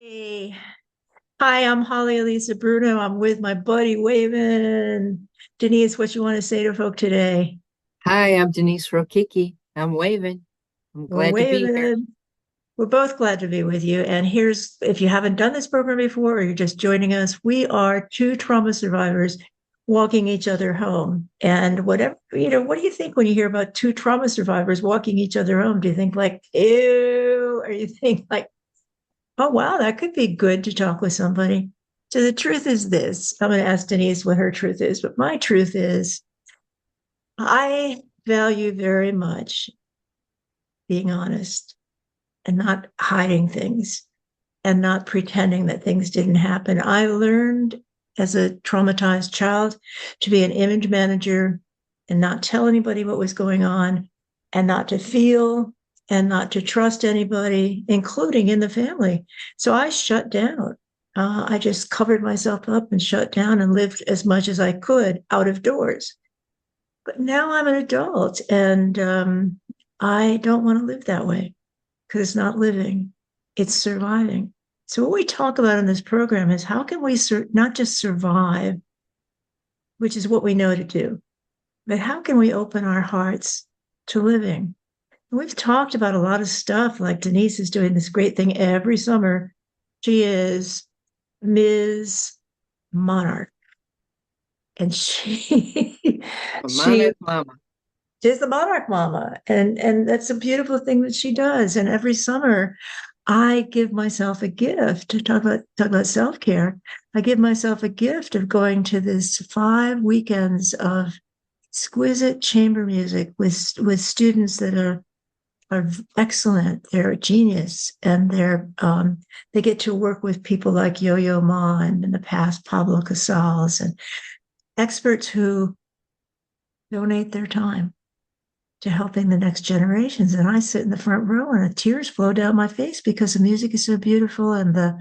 Hey, hi, I'm Holly Elissa Bruno. I'm with my buddy Wavin. Denise, what you want to say to folk today? Hi, I'm Denise Rokicki. I'm waving. I'm We're glad to be here. Wavin. We're both glad to be with you. And here's, if you haven't done this program before or you're just joining us, we are two trauma survivors walking each other home. And whatever, what do you think when you hear about two trauma survivors walking each other home? Do you think like, ew, or you think like, oh, wow, that could be good to talk with somebody? So the truth is this. I'm going to ask Denise what her truth is, but my truth is I value very much being honest and not hiding things and not pretending that things didn't happen. I learned as a traumatized child to be an image manager and not tell anybody what was going on and not to feel and not to trust anybody, including in the family. So I shut down. I just covered myself up and shut down and lived as much as I could out of doors. But now I'm an adult and I don't want to live that way because it's not living, it's surviving. So, what we talk about in this program is how can we not just survive, which is what we know to do, but how can we open our hearts to living? And we've talked about a lot of stuff, like Denise is doing this great thing every summer. She is Ms. Monarch, and A she monarch mama. she's the Monarch Mama, and that's a beautiful thing that she does. And every summer, I give myself a gift to talk about self care. I give myself a gift of going to this 5 weekends of exquisite chamber music with students that are excellent. They're a genius, and they get to work with people like Yo-Yo Ma and in the past Pablo Casals and experts who donate their time to helping the next generations. And I sit in the front row and the tears flow down my face because the music is so beautiful and the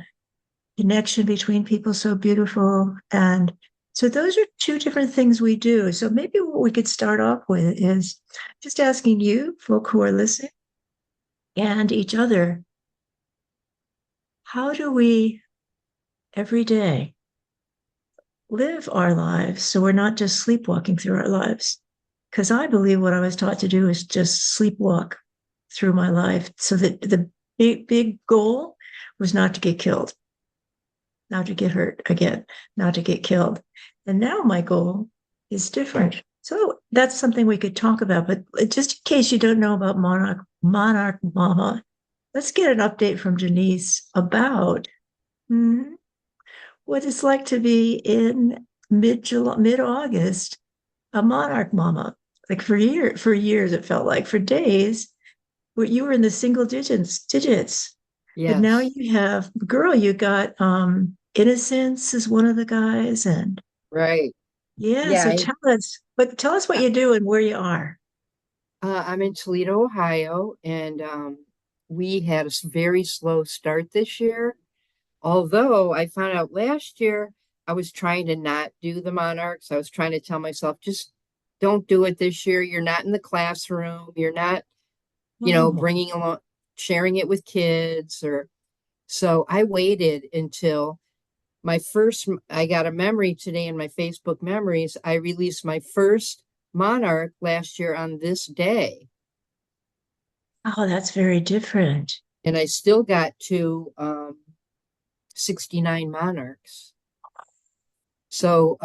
connection between people so beautiful. And so those are two different things we do. So maybe what we could start off with is just asking you, folk who are listening, and each other, how do we every day live our lives so we're not just sleepwalking through our lives? Because I believe what I was taught to do is just sleepwalk through my life so that the big goal was not to get killed, not to get hurt again, not to get killed. And now my goal is different. So that's something we could talk about. But just in case you don't know about Monarch Mama, let's get an update from Denise about what it's like to be in mid August, a Monarch Mama. Like for years, it felt like for days, you were in the single digits. But now Yes, you have, girl, you got Innocence is one of the guys. And right. yeah, Yeah, so tell us what you do and where you are. I'm in Toledo, Ohio, and we had a very slow start this year. Although I found out last year I was trying to not do the monarchs. I was trying to tell myself, just don't do it this year. You're not in the classroom. You're not, Oh, bringing along, sharing it with kids or so I waited until I got a memory today in my Facebook memories. I released my first monarch last year on this day, oh, that's very different. and I still got to 69 monarchs. So,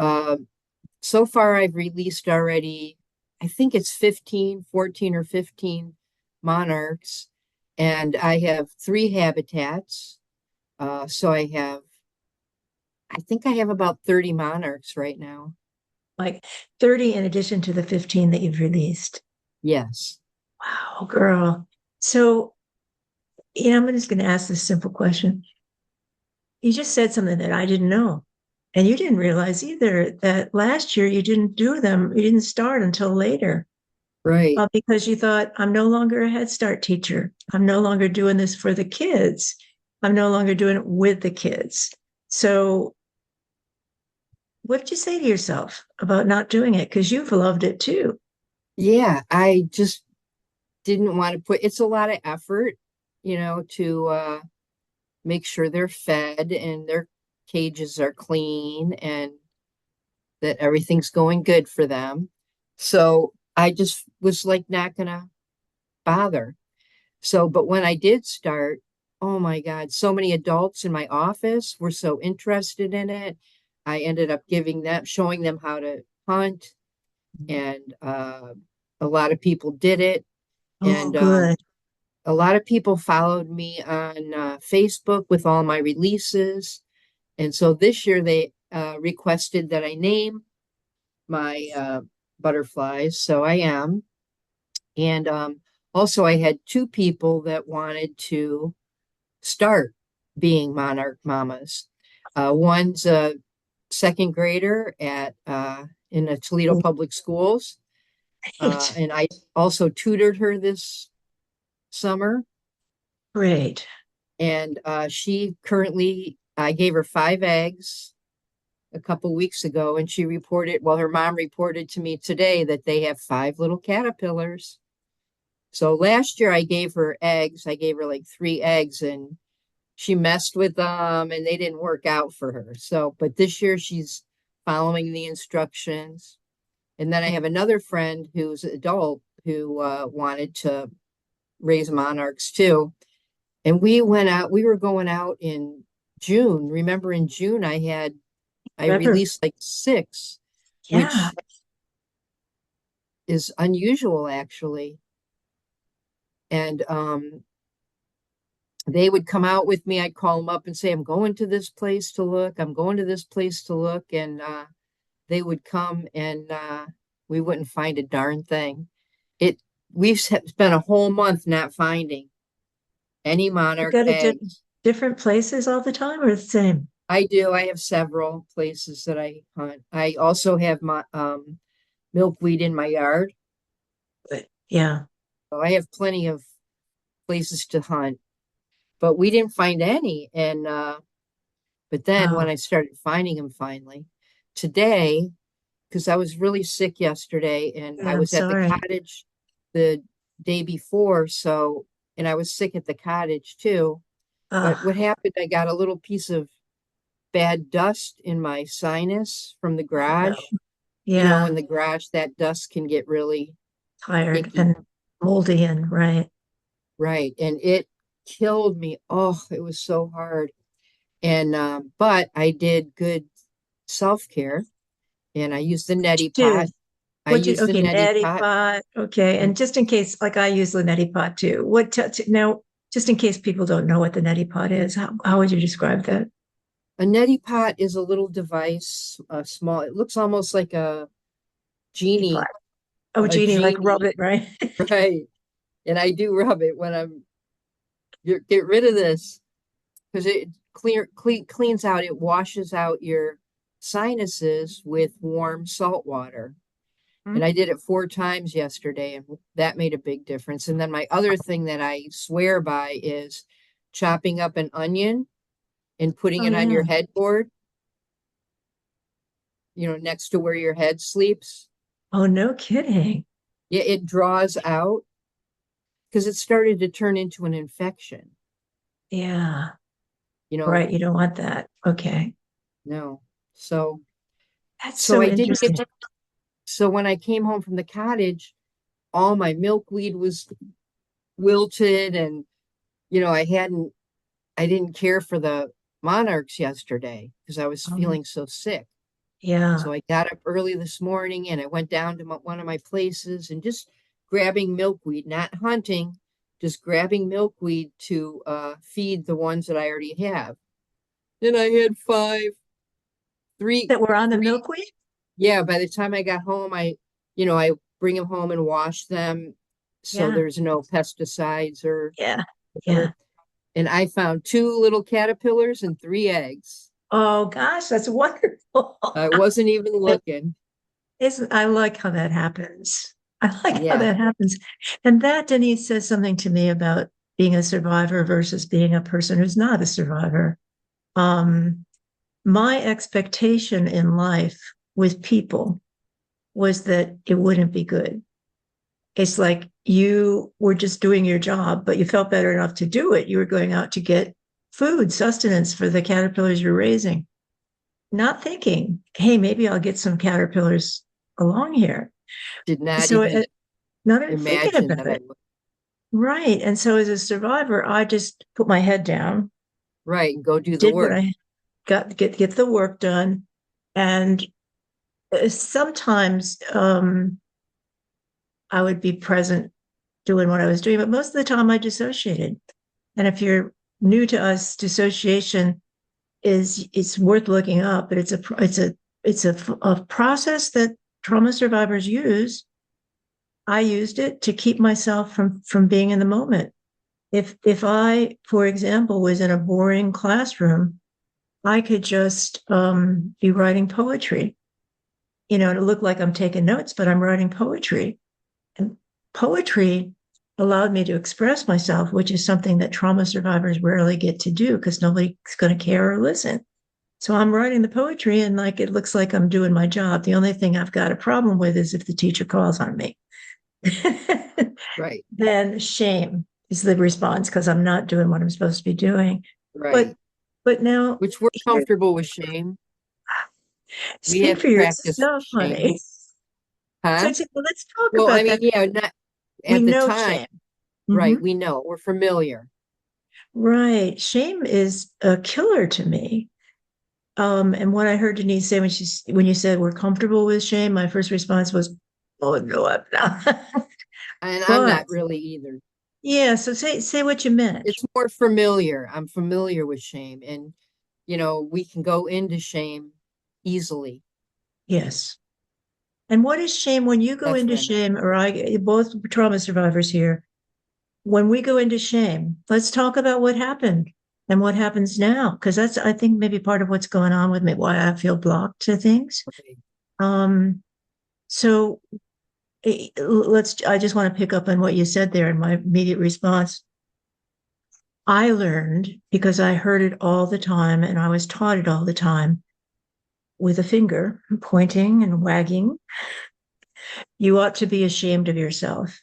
so far I've released already, I think it's 15, 14 or 15 monarchs, and I have 3 habitats. So I think I have about 30 monarchs right now. Like 30 in addition to the 15 that you've released. Yes. Wow, girl. So, I'm just going to ask this simple question. You just said something that I didn't know. And you didn't realize either that last year you didn't do them, you didn't start until later. Right. Because you thought, I'm no longer a Head Start teacher. I'm no longer doing this for the kids. I'm no longer doing it with the kids. So, what did you say to yourself about not doing it? Because you've loved it too. Yeah, I just didn't want to put it's a lot of effort, to make sure they're fed and their cages are clean and that everything's going good for them. So I just was like not gonna bother. So, but when I did start, oh my God, so many adults in my office were so interested in it. I ended up showing them how to hunt, and a lot of people did it. Oh, And good. a lot of people followed me on Facebook with all my releases. And so this year they requested that I name my butterflies. So I am. And also, I had two people that wanted to start being monarch mamas. One's a second grader at in the Toledo Public Schools, Great. and I also tutored her this summer. Great. And she currently, I gave her 5 eggs a couple weeks ago, and she reported, well, her mom reported to me today that they have 5 little caterpillars. So last year I gave her eggs. I gave her like 3 eggs, and she messed with them and they didn't work out for her. So, but this year she's following the instructions. And then I have another friend who's an adult who wanted to raise monarchs too. And we went out, we were going out in June. Remember in June I Remember? released like 6, Yeah. which is unusual actually. And they would come out with me. I'd call them up and say, I'm going to this place to look. I'm going to this place to look. And they would come and we wouldn't find a darn thing. It we've spent a whole month not finding any You monarch got it eggs. different places all the time or the same? I do. I have several places that I hunt. I also have my milkweed in my yard. But yeah. So I have plenty of places to hunt, but we didn't find any. And but then Wow. when I started finding them finally today, because I was really sick yesterday and I Yeah, I'm was at the sorry. cottage the day before, so and I was sick at the cottage too. But what Ah, happened, I got a little piece of bad dust in my sinus from the no. garage. Yeah, In the garage, that dust can get really tired icky. and moldy and right. Right. And it killed me. Oh, it was so hard. And but I did good self-care and I used the neti Do pot. I what you used the okay, neti neti pot. pot. Okay. And just in case, like I use the neti pot too. Now, just in case people don't know what the neti pot is, how would you describe that? A neti pot is a little device, small. It looks almost like Neti pot. genie, Oh, a Jeannie, like rub genie, it, right? right? And I do rub it when get rid of this because it cleans out, it washes out your sinuses with warm salt water. And I did it 4 times yesterday, and that made a big difference. And then my other thing that I swear by is chopping up an onion and putting Oh it on yeah. your headboard, next to where your head sleeps. Oh, no kidding. Yeah, it draws out because it started to turn into an infection. Yeah. You know, Right. You don't want that. Okay. no. So, That's so so I didn't get interesting. to. So when I came home from the cottage, all my milkweed was wilted, and I didn't care for the monarchs yesterday because I was Um, feeling so sick. yeah. So I got up early this morning and I went down to one of my places and just grabbing milkweed, not hunting, just grabbing milkweed to feed the ones that I already have. Then I had three, That were on the three. milkweed? Yeah, by the time I got home, I bring them home and wash them so Yeah. there's no pesticides or Yeah. Yeah. whatever. And I found 2 little caterpillars and 3 eggs. Oh gosh, that's wonderful. I wasn't even looking. I like how that happens. I like how Yeah. that happens. And that, Denise, says something to me about being a survivor versus being a person who's not a survivor. Um, my expectation in life with people was that it wouldn't be good. It's like you were just doing your job, but you felt better enough to do it. You were going out to get food sustenance for the caterpillars you're raising, not thinking, hey, maybe I'll get some caterpillars along here. Did not So even not even thinking imagine about that I it. would. Right. And so as a survivor, I just put my head down, Right, and go do the did what work. I got, get the work done. And sometimes I would be present doing what I was doing, but most of the time I dissociated. And if you're new to us, dissociation is it's worth looking up, but it's a process that trauma survivors use. I used it to keep myself from being in the moment. If I, for example, was in a boring classroom, I could just be writing poetry. To look like I'm taking notes, but I'm writing poetry. And poetry allowed me to express myself, which is something that trauma survivors rarely get to do because nobody's going to care or listen. So I'm writing the poetry and like it looks like I'm doing my job. The only thing I've got a problem with is if the teacher calls on me. Right, Then shame is the response because I'm not doing what I'm supposed to be doing. But right. but now Which we're here, comfortable with shame. We speak have for practiced yourself, shame. honey. So, Huh? well, let's talk Well, I about mean, that. yeah, not We at the know time, shame. right? Mhm. We know, we're familiar. Right. Shame is a killer to me. And what I heard Denise say when you said we're comfortable with shame, my first response was, "Oh no, I'm not." And I'm But not really either. yeah, so say what you meant. It's more familiar. I'm familiar with shame, and we can go into shame easily. Yes. And what is shame when you go That's into what I meant. shame, or I both trauma survivors here, when we go into shame, let's talk about what happened and what happens now. Because that's I think maybe part of what's going on with me, why I feel blocked to things. Right. Um, so I just want to pick up on what you said there in my immediate response. I learned because I heard it all the time and I was taught it all the time with a finger pointing and wagging. You ought to be ashamed of yourself.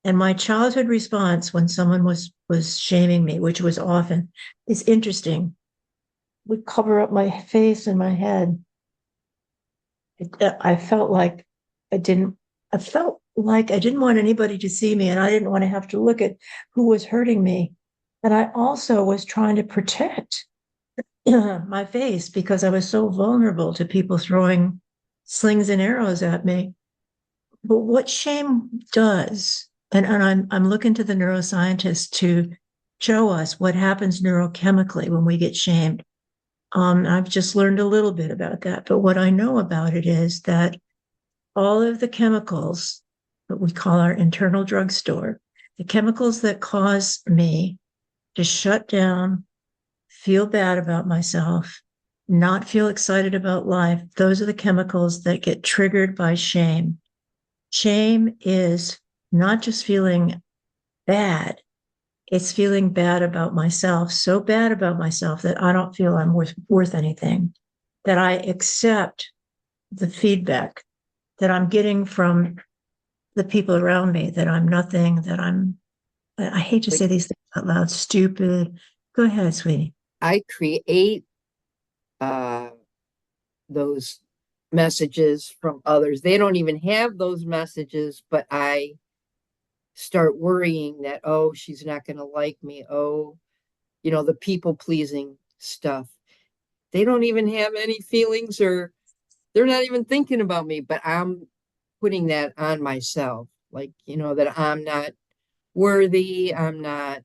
And my childhood response when someone was shaming me, which was often, is interesting. Would cover up my face and my head. I felt like I didn't. I felt like I didn't want anybody to see me, and I didn't want to have to look at who was hurting me. And I also was trying to protect my face because I was so vulnerable to people throwing slings and arrows at me. But what shame does, and I'm looking to the neuroscientists to show us what happens neurochemically when we get shamed. I've just learned a little bit about that, but what I know about it is that all of the chemicals that we call our internal drugstore, the chemicals that cause me to shut down, feel bad about myself, not feel excited about life, those are the chemicals that get triggered by shame. Shame is not just feeling bad, it's feeling bad about myself, so bad about myself that I don't feel I'm worth anything, that I accept the feedback that I'm getting from the people around me, that I'm nothing, that I hate to say Like these things out loud, stupid. Go ahead, sweetie. I create uh those messages from others. They don't even have those messages, but I start worrying that, oh, she's not going to like me. Oh, the people pleasing stuff. They don't even have any feelings or they're not even thinking about me, but I'm putting that on myself. Like, that I'm not worthy, I'm not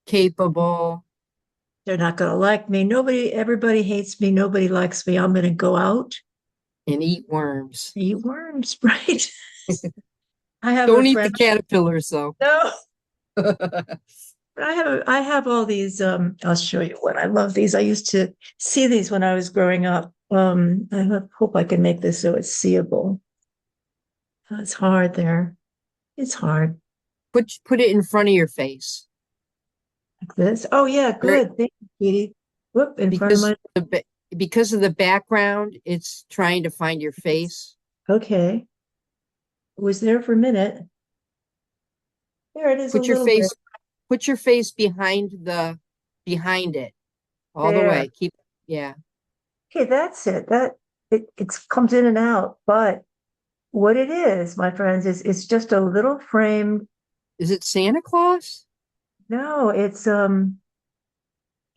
capable, They're not going to like me. Everybody hates me. Nobody likes me. I'm going to go out and eat worms. and eat worms, right? I have a Don't eat the friend. caterpillars, though. No, I have all these. I'll show you what I love these. I used to see these when I was growing up. Hope I can make this so it's seeable. It's hard there. It's hard Put it in front of your face. like this. Oh yeah, Right. good. Thank you, Katie. Whoop, in front of Because my. because of the background, it's trying to find your face. Okay, it was there for a minute. There it is a Put your little bit. face put your face behind the behind it all the There. way. Keep, yeah. Okay, that's it. It comes in and out. But what it is, my friends, is it's just a little framed. Is it Santa Claus? No, it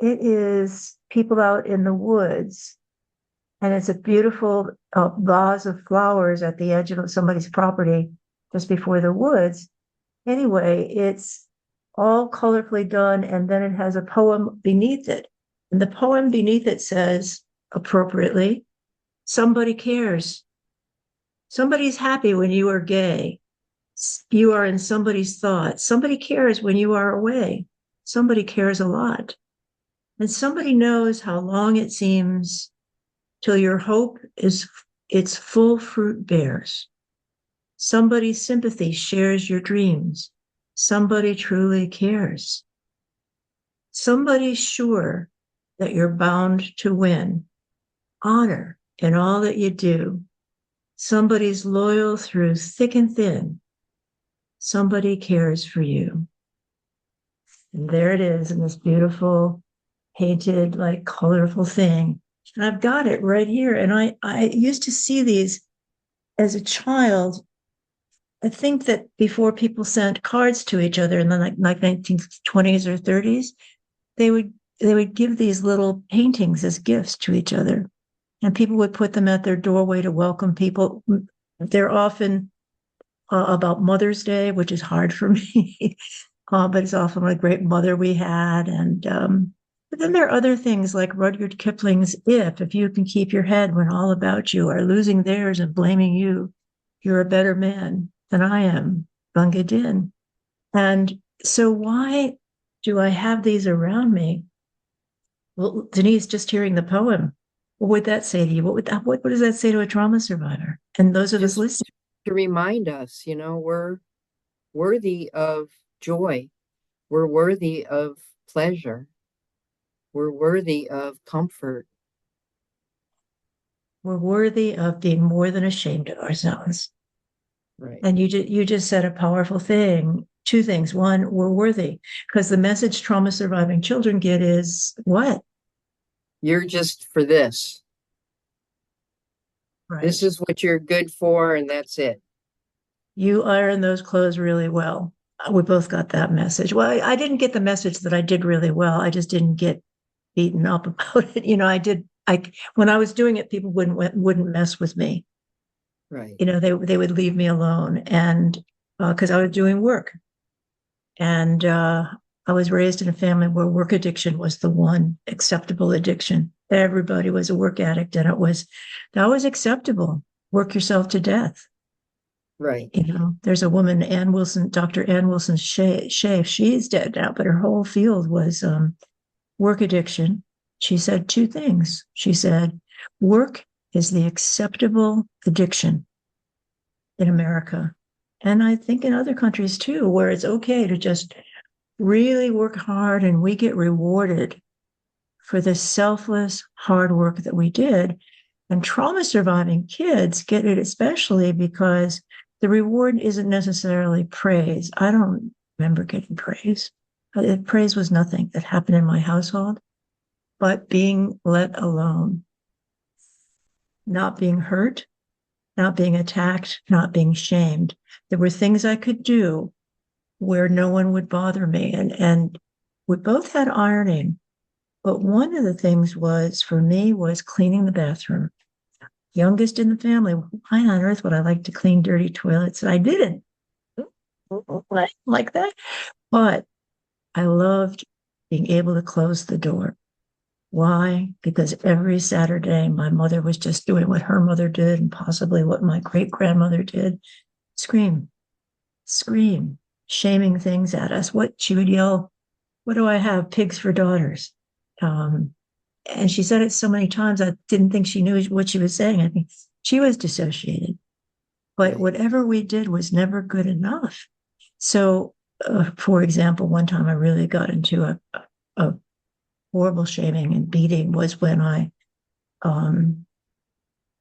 is people out in the woods, and it's a beautiful vase of flowers at the edge of somebody's property, just before the woods. Anyway, it's all colorfully done, and then it has a poem beneath it. And the poem beneath it says, appropriately, somebody cares. Somebody's happy when you are gay. You are in somebody's thoughts. Somebody cares when you are away. Somebody cares a lot. And somebody knows how long it seems till your hope is its full fruit bears. Somebody's sympathy shares your dreams. Somebody truly cares. Somebody's sure that you're bound to win. Honor in all that you do. Somebody's loyal through thick and thin. Somebody cares for you. And there it is in this beautiful, painted, like colorful thing. And I've got it right here. And I used to see these as a child. I think that before people sent cards to each other in the like 1920s or 30s, they would they would give these little paintings as gifts to each other. And people would put them at their doorway to welcome people. They're often about Mother's Day, which is hard for me, but it's often what a great mother we had. And but then there are other things like Rudyard Kipling's if you can keep your head when all about you are losing theirs and blaming you, you're a better man than I am, Gunga Din. And so why do I have these around me? Well, Denise, just hearing the poem, what would that say to you? What does that say to a trauma survivor? And those of us Just listening, to remind us, we're worthy of joy. We're worthy of pleasure. We're worthy of comfort. we're worthy of being more than ashamed of ourselves. Right. And you just said a powerful thing. Two things. One, we're worthy, because the message trauma surviving children get is what? You're just for this. This Right. is what you're good for, and that's it. You iron those clothes really well. We both got that message. Well, I didn't get the message that I did really well. I just didn't get beaten up about it. I did. When I was doing it, people wouldn't mess with me. Right. They would leave me alone, and because I was doing work, and I was raised in a family where work addiction was the one acceptable addiction. Everybody was a work addict, and that was acceptable. Work yourself to death. Right. There's a woman, Ann Wilson, Dr. Ann Wilson Shea. She's dead now, but her whole field was work addiction. She said two things. She said, work is the acceptable addiction in America. And I think in other countries too, where it's okay to just really work hard and we get rewarded for the selfless hard work that we did. And trauma surviving kids get it especially because the reward isn't necessarily praise. I don't remember getting praise. Praise was nothing that happened in my household, but being let alone, not being hurt, not being attacked, not being shamed. There were things I could do where no one would bother me. And we both had ironing, but one of the things was for me was cleaning the bathroom. Youngest in the family. Why on earth would I like to clean dirty toilets? And I didn't like that. But I loved being able to close the door. Why? Because every Saturday, my mother was just doing what her mother did and possibly what my great grandmother did, scream, scream, shaming things at us. What she would yell, what do I have? Pigs for daughters. Um, and she said it so many times, I didn't think she knew what she was saying. I think she was dissociated. But Right. whatever we did was never good enough. So, for example, one time I really got into a horrible shaming and beating was when I um,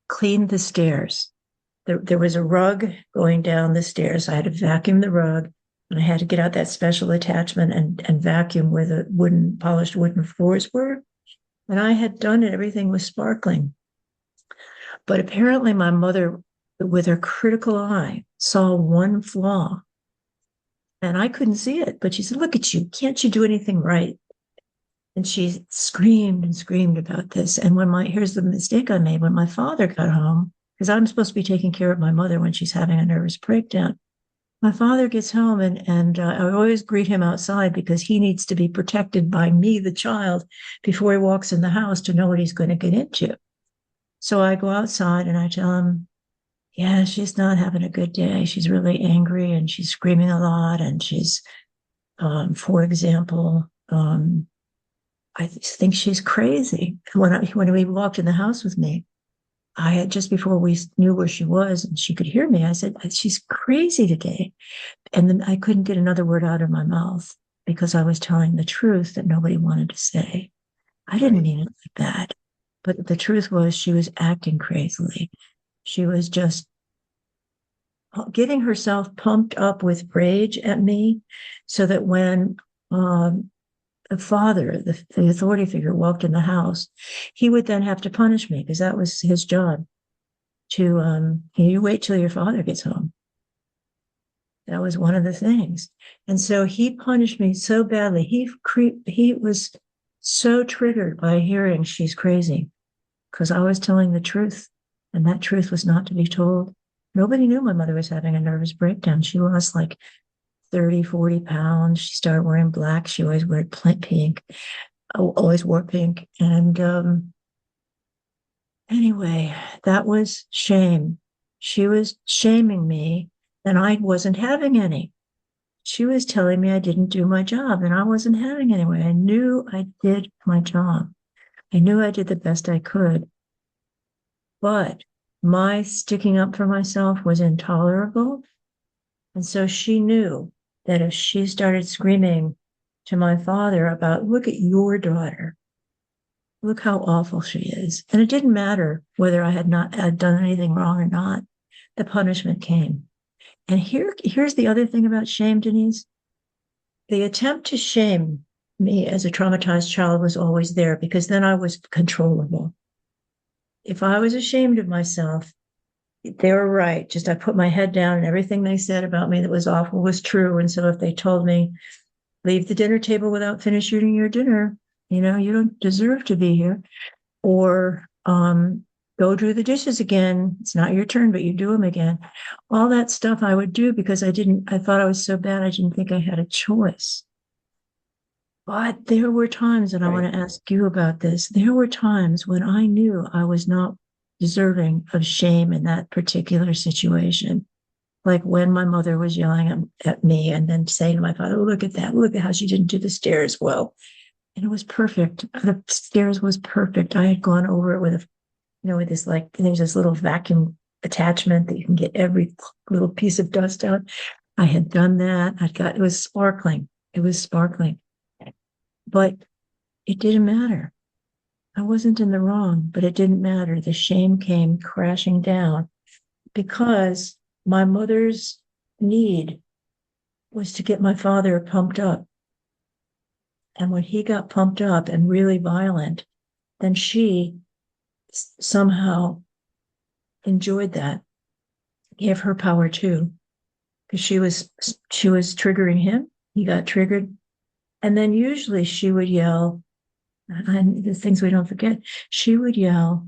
cleaned the stairs. There was a rug going down the stairs. I had to vacuum the rug. And I had to get out that special attachment and vacuum where the polished wooden floors were. And I had done it, everything was sparkling. But apparently, my mother, with her critical eye, saw one flaw. And I couldn't see it. But she said, "Look at you. Can't you do anything right?" And she screamed and screamed about this. And here's the mistake I made when my father got home, because I'm supposed to be taking care of my mother when she's having a nervous breakdown. My father gets home, and I always greet him outside because he needs to be protected by me, the child, before he walks in the house to know what he's going to get into. So I go outside and I tell him, "Yeah, she's not having a good day. She's really angry and she's screaming a lot. And for example, I think she's crazy." When he walked in the house with me, I had, just before we knew where she was and she could hear me, I said, "She's crazy today." And then I couldn't get another word out of my mouth because I was telling the truth that nobody wanted to say. I didn't Right. mean it like that. But the truth was she was acting crazily. She was just getting herself pumped up with rage at me so that when the father, the authority figure, walked in the house, he would then have to punish me because that was his job to, you wait till your father gets home. That was one of the things. And so he punished me so badly. He was so triggered by hearing she's crazy because I was telling the truth, and that truth was not to be told. Nobody knew my mother was having a nervous breakdown. She lost like 30, 40 pounds. She started wearing black. She always wore pink, always wore pink. And anyway, that was shame. She was shaming me, and I wasn't having any. She was telling me I didn't do my job, and I wasn't having any. I knew I did my job. I knew I did the best I could. But my sticking up for myself was intolerable. And so she knew that if she started screaming to my father about, "Look at your daughter, look how awful she is." And it didn't matter whether I had done anything wrong or not. The punishment came. And here's the other thing about shame, Denise. The attempt to shame me as a traumatized child was always there because then I was controllable. If I was ashamed of myself, they were right. Just I put my head down and everything they said about me that was awful was true. And so if they told me, "Leave the dinner table without finishing your dinner, you don't deserve to be here," or go do the dishes again. It's not your turn, but you do them again. All that stuff I would do because I thought I was so bad, I didn't think I had a choice. But there were times, and I Right. want to ask you about this, there were times when I knew I was not deserving of shame in that particular situation. Like when my mother was yelling at me and then saying to my father, "Look at that. Look at how she didn't do the stairs well." And it was perfect. The stairs was perfect. I had gone over it with this, like, there's this little vacuum attachment that you can get every little piece of dust out. I had done that. It was sparkling. It was sparkling. But it didn't matter. I wasn't in the wrong, but it didn't matter. The shame came crashing down because my mother's need was to get my father pumped up. And when he got pumped up and really violent, then she somehow enjoyed that, gave her power too, because she was triggering him. He got triggered. And then usually she would yell, and the things we don't forget, she would yell,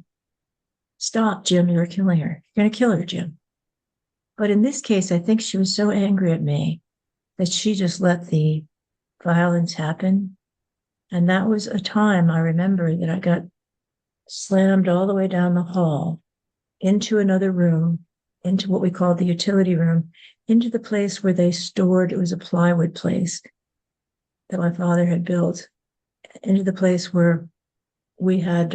"Stop, Jim, you're killing her. You're going to kill her, Jim." But in this case, I think she was so angry at me that she just let the violence happen. And that was a time I remember that I got slammed all the way down the hall into another room, into what we called the utility room, into the place where they stored, it was a plywood place that my father had built, into the place where we had,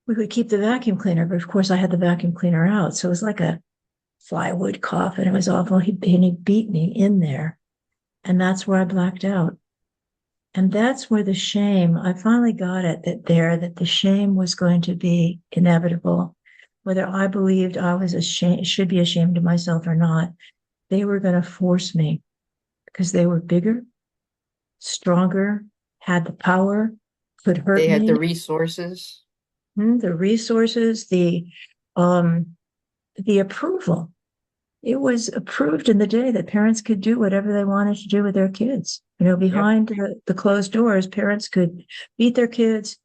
we would keep the vacuum cleaner, but of course I had the vacuum cleaner out. So it was like a plywood coffin. It was awful. He beat me in there. And that's where I blacked out. And that's where the shame, I finally got it that the shame was going to be inevitable, whether I believed I was ashamed, should be ashamed of myself or not. they were going to force me because they were bigger, stronger, had the power, could hurt They had the me. resources. The resources, um, the approval. It was approved in the day that parents could do whatever they wanted to do with their kids. Yep. Behind the closed doors, parents could beat their kids.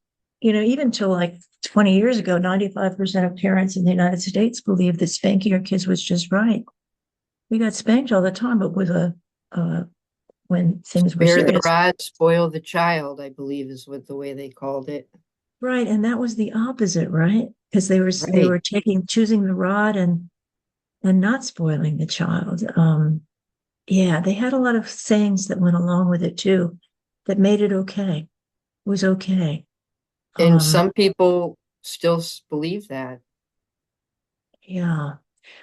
Even till like 20 years ago, 95% of parents in the United States believed that spanking your kids was just right. We got spanked all the time, but uh, when things were Spare the serious. rod, spoil the child, I believe is what the way they called it. Right. And that was the opposite, right? Because they Right. were choosing the rod and not spoiling the child. Yeah, they had a lot of sayings that went along with it too, that made it okay. It was okay. And Um, some people still believe that. yeah,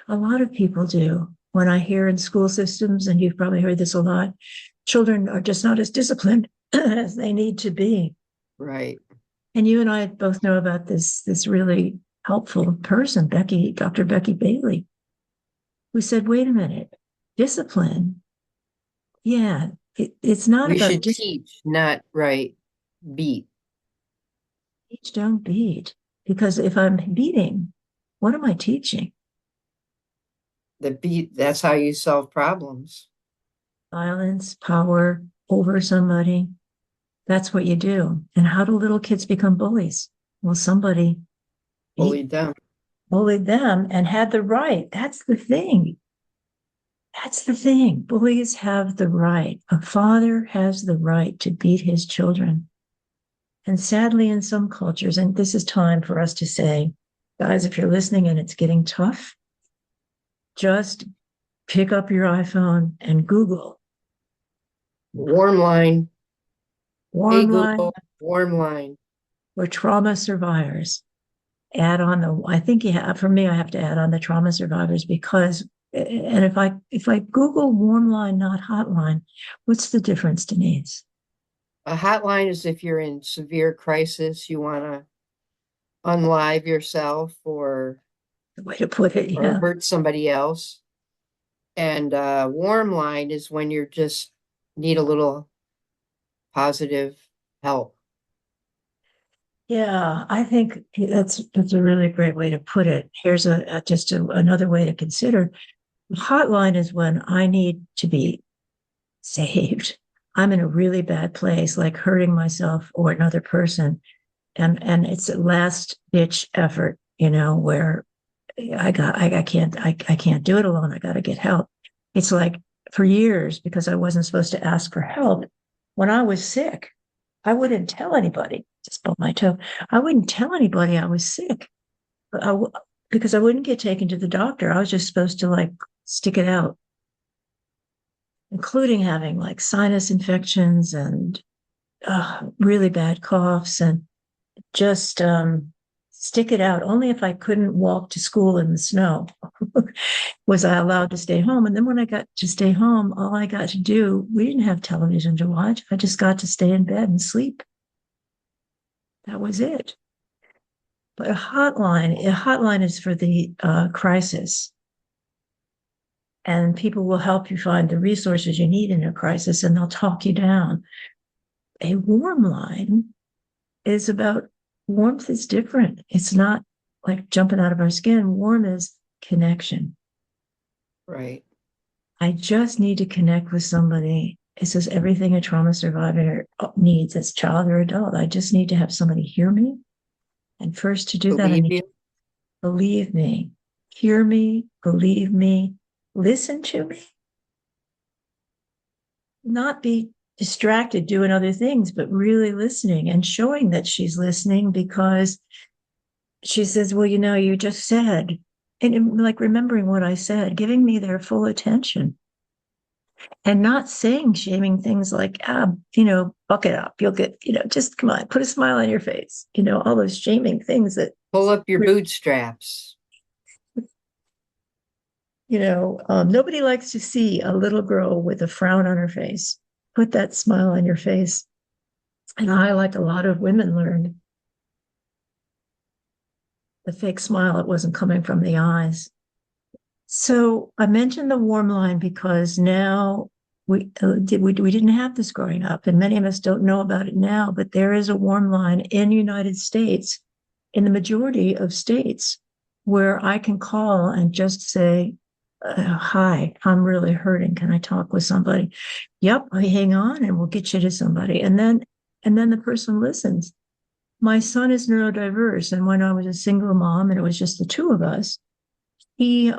a lot of people do. When I hear in school systems, and you've probably heard this a lot, children are just not as disciplined as they need to be. Right. And you and I both know about this really helpful person, Dr. Becky Bailey, who said, wait a minute, discipline. Yeah, it's not We about should just teach, not right, beat. teach, don't beat. Because if I'm beating, what am I teaching? The beat, that's how you solve problems. Violence, power over somebody. That's what you do. And how do little kids become bullies? Well, somebody beat, Bully them. bullied them and had the right. That's the thing. That's the thing. Bullies have the right. A father has the right to beat his children. And sadly, in some cultures, and this is time for us to say, guys, if you're listening and it's getting tough, just pick up your iPhone and Google Warm line. Hey warm line Google, warm line. for trauma survivors. Add on I think for me, I have to add on the trauma survivors because, and if I Google warm line, not hotline, what's the difference, Denise? A hotline is if you're in severe crisis, you want to unlive yourself The way to put it, or yeah. hurt somebody else. And warm line is when you're just need a little positive help. Yeah, I think that's a really great way to put it. Here's another way to consider. Hotline is when I need to be saved. I'm in a really bad place, like hurting myself or another person, and it's a last ditch effort, where I can't do it alone. I got to get help. It's like for years because I wasn't supposed to ask for help. When I was sick, I wouldn't tell anybody. Just bump my toe. I wouldn't tell anybody I was sick. I, because I wouldn't get taken to the doctor. I was just supposed to like stick it out, including having like sinus infections and really bad coughs and just stick it out. Only if I couldn't walk to school in the snow was I allowed to stay home. And then when I got to stay home, all I got to do, we didn't have television to watch. I just got to stay in bed and sleep. That was it. But a hotline is for the crisis. And people will help you find the resources you need in a crisis and they'll talk you down. A warm line is about warmth is different. It's not like jumping out of our skin. Warm is connection. Right. I just need to connect with somebody. It says everything a trauma survivor needs as child or adult. I just need to have somebody hear me. And first to do that, I Believe need you. to believe me, hear me, believe me, listen to me, not be distracted doing other things, but really listening and showing that she's listening because she says, well, you just said, and like remembering what I said, giving me their full attention and not saying shaming things like, buck it up. You'll get, just come on, put a smile on your face, all those shaming things that, Pull up your bootstraps. nobody likes to see a little girl with a frown on her face. Put that smile on your face. And I, like a lot of women, learned the fake smile, it wasn't coming from the eyes. So I mentioned the warm line because now we didn't have this growing up, and many of us don't know about it now. But there is a warm line in the United States, in the majority of states, where I can call and just say, "Hi, I'm really hurting. Can I talk with somebody?" Yep, hang on, and we'll get you to somebody, and then the person listens. My son is neurodiverse, and when I was a single mom and it was just the two of us, he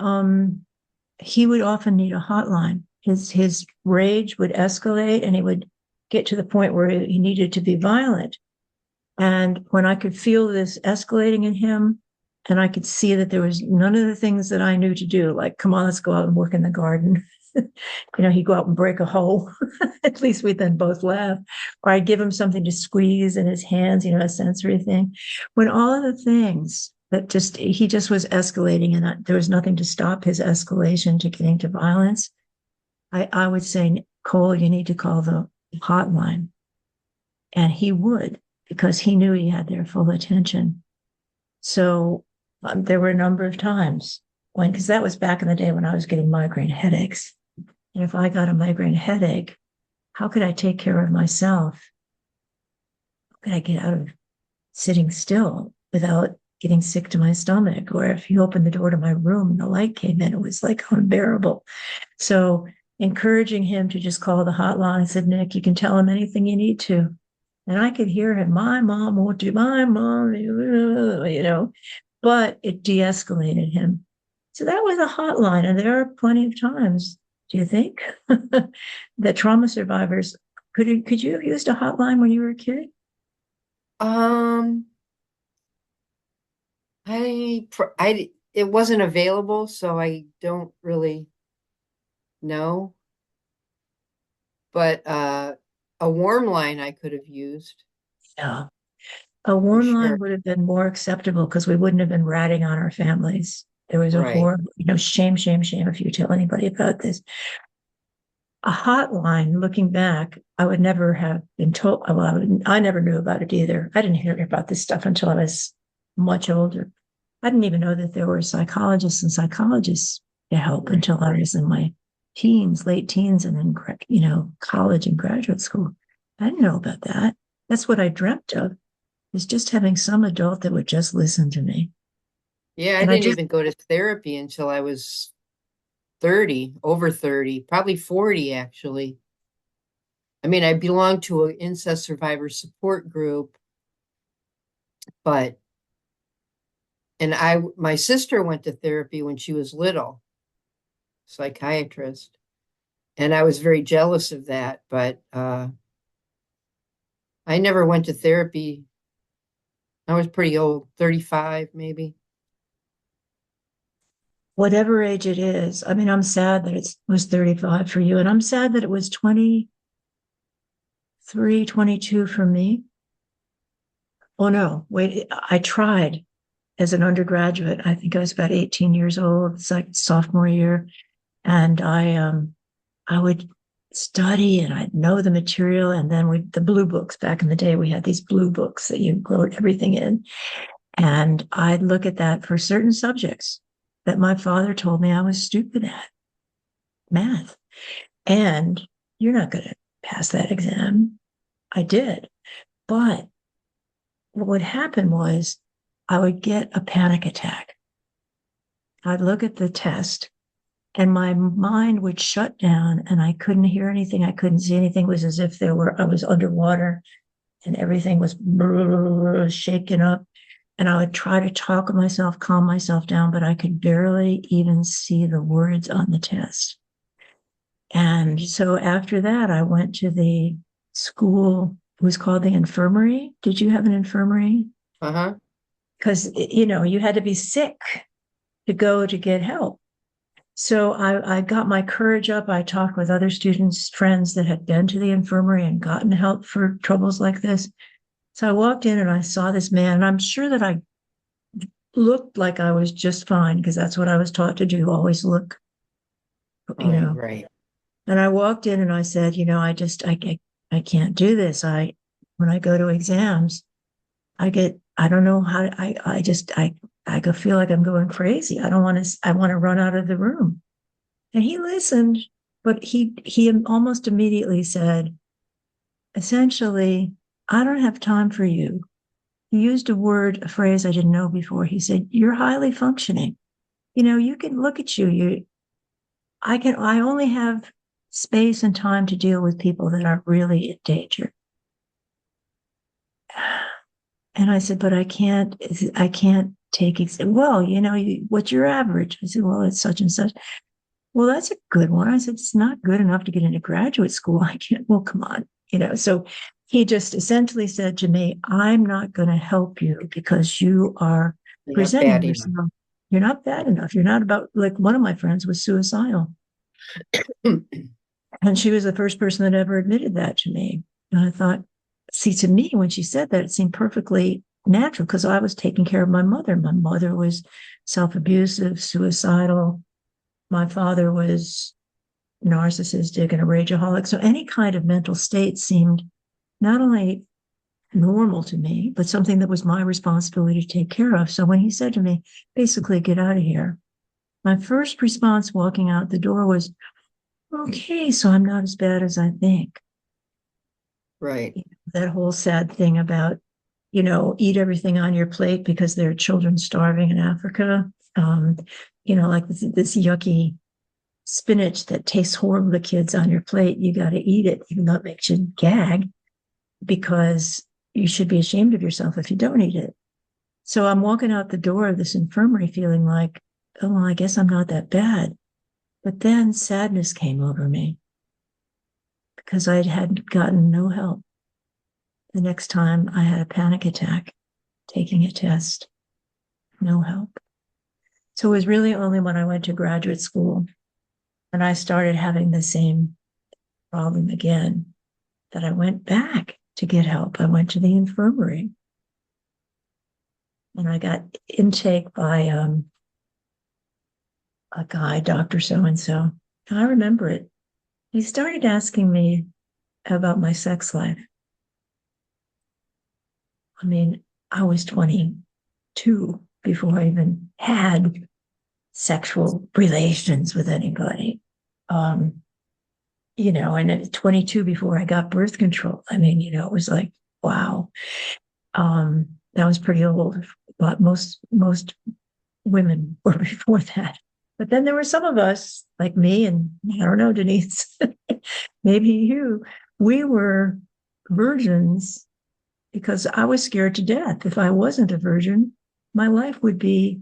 he would often need a hotline. His rage would escalate and he would get to the point where he needed to be violent. And when I could feel this escalating in him, and I could see that there was none of the things that I knew to do, like, come on, let's go out and work in the garden. He'd go out and break a hole. At least we'd then both laugh. Or I'd give him something to squeeze in his hands, a sensory thing. When all of the things that he just was escalating, and there was nothing to stop his escalation to getting to violence, I would say, Cole, you need to call the hotline. And he would, because he knew he had their full attention. So there were a number of times because that was back in the day when I was getting migraine headaches. And if I got a migraine headache, how could I take care of myself? How could I get out of sitting still without getting sick to my stomach? Or if you opened the door to my room and the light came in, it was like unbearable. So encouraging him to just call the hotline. I said, Nick, you can tell him anything you need to. And I could hear him, my mom won't do, my mom, but it de-escalated him. So that was a hotline. And there are plenty of times, do you think, that trauma survivors could you have used a hotline when you were a kid? Um, it wasn't available, so I don't really know. But a warm line I could have used Yeah. A for warm line sure. would have been more acceptable because we wouldn't have been ratting on our families. There was a Right. horrible, shame, shame, shame if you tell anybody about this. A hotline, looking back, I would never have been told. Well, I never knew about it either. I didn't hear about this stuff until I was much older. I didn't even know that there were psychologists and psychologists to help Right. until I was in my teens, late teens, and then, college and graduate school. I didn't know about that. That's what I dreamt of, is just having some adult that would just listen to me. Yeah, I And I didn't just, even go to therapy until I was 30, over 30, probably 40 actually. I mean, I belonged to an incest survivor support group, but my sister went to therapy when she was little, psychiatrist, and I was very jealous of that, but I never went to therapy. I was pretty old, 35 maybe. whatever age it is, I mean, I'm sad that it was 35 for you, and I'm sad that it was 23, 22 for me. Oh no, wait, I tried as an undergraduate. I think I was about 18 years old. It's like sophomore year. And I would study and I'd know the material. And then the blue books, back in the day, we had these blue books that you wrote everything in. And I'd look at that for certain subjects that my father told me I was stupid at, math. And you're not going to pass that exam. I did. But what would happen was I would get a panic attack. I'd look at the test and my mind would shut down and I couldn't hear anything. I couldn't see anything. It was as if I was underwater and everything was shaken up. And I would try to talk to myself, calm myself down, but I could barely even see the words on the test. And so after that, I went to the school. It was called the infirmary. Did you have an infirmary? Uh-huh. Because, you had to be sick to go to get help. So I got my courage up. I talked with other students, friends that had been to the infirmary and gotten help for troubles like this. So I walked in and I saw this man, and I'm sure that I looked like I was just fine because that's what I was taught to do, always look, you Right, know. right. And I walked in and I said, I can't do this. When I go to exams, I get I don't know how I go feel like I'm going crazy. I want to run out of the room. And he listened, but he almost immediately said, essentially, I don't have time for you. He used a phrase I didn't know before. He said, you're highly functioning. You can look at I only have space and time to deal with people that are really in danger. And I said, but I can't take it. Well, what's your average? I said, well, it's such and such. Well, that's a good one. I said, it's not good enough to get into graduate school. I can't, well, come on. So he just essentially said to me, I'm not going to help you because you are You're not presenting bad enough. yourself. You're not bad enough. You're not about, like, one of my friends was suicidal. And she was the first person that ever admitted that to me. And I thought, see, to me, when she said that, it seemed perfectly natural because I was taking care of my mother. My mother was self-abusive, suicidal. My father was narcissistic and a rageaholic. So any kind of mental state seemed not only normal to me, but something that was my responsibility to take care of. So when he said to me, basically, get out of here, my first response walking out the door was, okay, so I'm not as bad as I think. Right. That whole sad thing about, eat everything on your plate because there are children starving in Africa. Like this yucky spinach that tastes horrible to kids on your plate. You got to eat it, even though it makes you gag, because you should be ashamed of yourself if you don't eat it. So I'm walking out the door of this infirmary feeling like, oh, well, I guess I'm not that bad. But then sadness came over me because I had gotten no help. The next time I had a panic attack taking a test, no help. So it was really only when I went to graduate school and I started having the same problem again that I went back to get help. I went to the infirmary and I got intake by a guy, Dr. So and so. I remember it. He started asking me about my sex life. I mean, I was 22 before I even had sexual relations with anybody. Um, and at 22 before I got birth control. I mean, it was like, wow. That was pretty old, but most women were before that. But then there were some of us, like me, and I don't know, Denise, maybe you, we were virgins because I was scared to death. If I wasn't a virgin, my life would be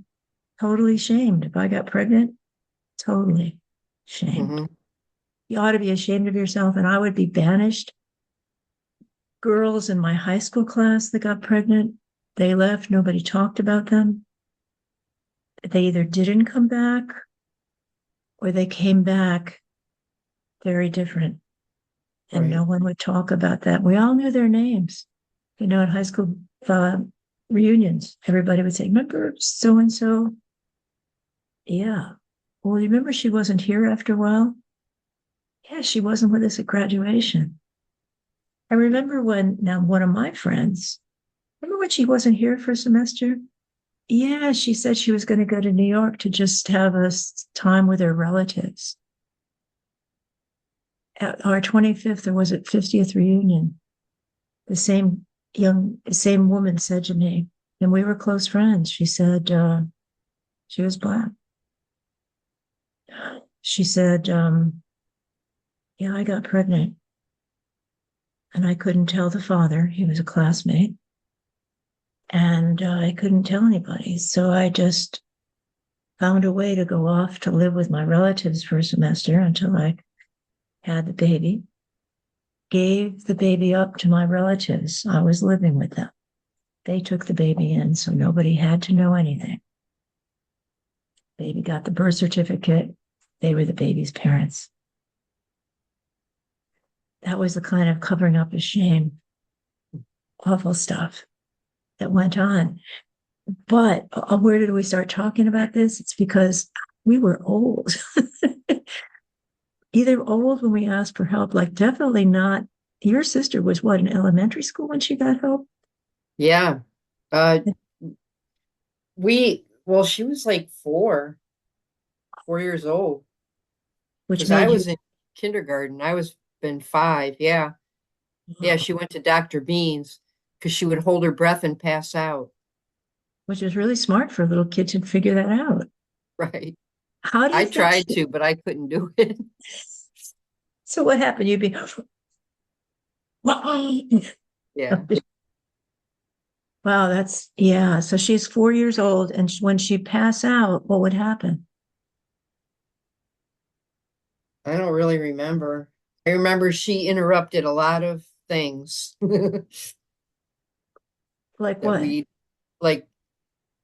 totally shamed. If I got pregnant, totally shamed. Mm-hmm. You ought to be ashamed of yourself, and I would be banished. Girls in my high school class that got pregnant, they left. Nobody talked about them. They either didn't come back or they came back very different. And Right. no one would talk about that. We all knew their names. At high school reunions, everybody would say, remember so and so? Yeah. Well, you remember she wasn't here after a while? Yeah, she wasn't with us at graduation. I remember now one of my friends, remember when she wasn't here for a semester? Yeah, she said she was going to go to New York to just have a time with her relatives. At our 25th, or was it 50th reunion, the same woman said to me, and we were close friends. She said, she was Black. She said, yeah, I got pregnant and I couldn't tell the father. He was a classmate. And I couldn't tell anybody. So I just found a way to go off to live with my relatives for a semester until I had the baby. Gave the baby up to my relatives. I was living with them. They took the baby in, so nobody had to know anything. Baby got the birth certificate. They were the baby's parents. That was the kind of covering up of shame, awful stuff that went on. But where did we start talking about this? It's because we were old. Either old when we asked for help, like definitely not. Your sister was what, in elementary school when she got help? Yeah. Uh, well, she was like 4 years old, which because I made you, was in kindergarten. I was been 5. Yeah. Yeah. She went to Dr. Bean's because she would hold her breath and pass out. which was really smart for a little kid to figure that out. Right. How do you I think tried she, to, but I couldn't do it. so what happened? You'd be, Yeah. wow, that's, yeah. So she's 4 years old. And when she pass out, what would happen? I don't really remember. I remember she interrupted a lot of things Like that what? we like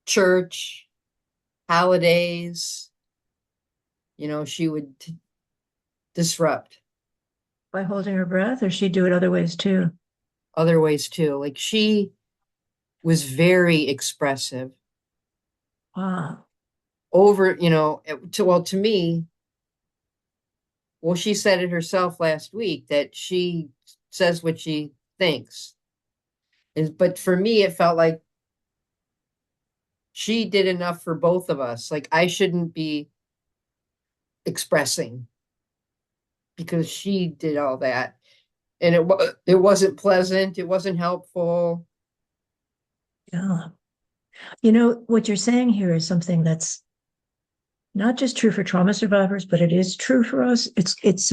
church, holidays, she would disrupt By holding her breath, or she'd do it other ways too? other ways too. Like she was very expressive Wow. over, to me, well, she said it herself last week that she says what she thinks. But for me, it felt like she did enough for both of us. Like I shouldn't be expressing because she did all that. And it wasn't pleasant, it wasn't helpful. Yeah. What you're saying here is something that's not just true for trauma survivors, but it is true for us. It's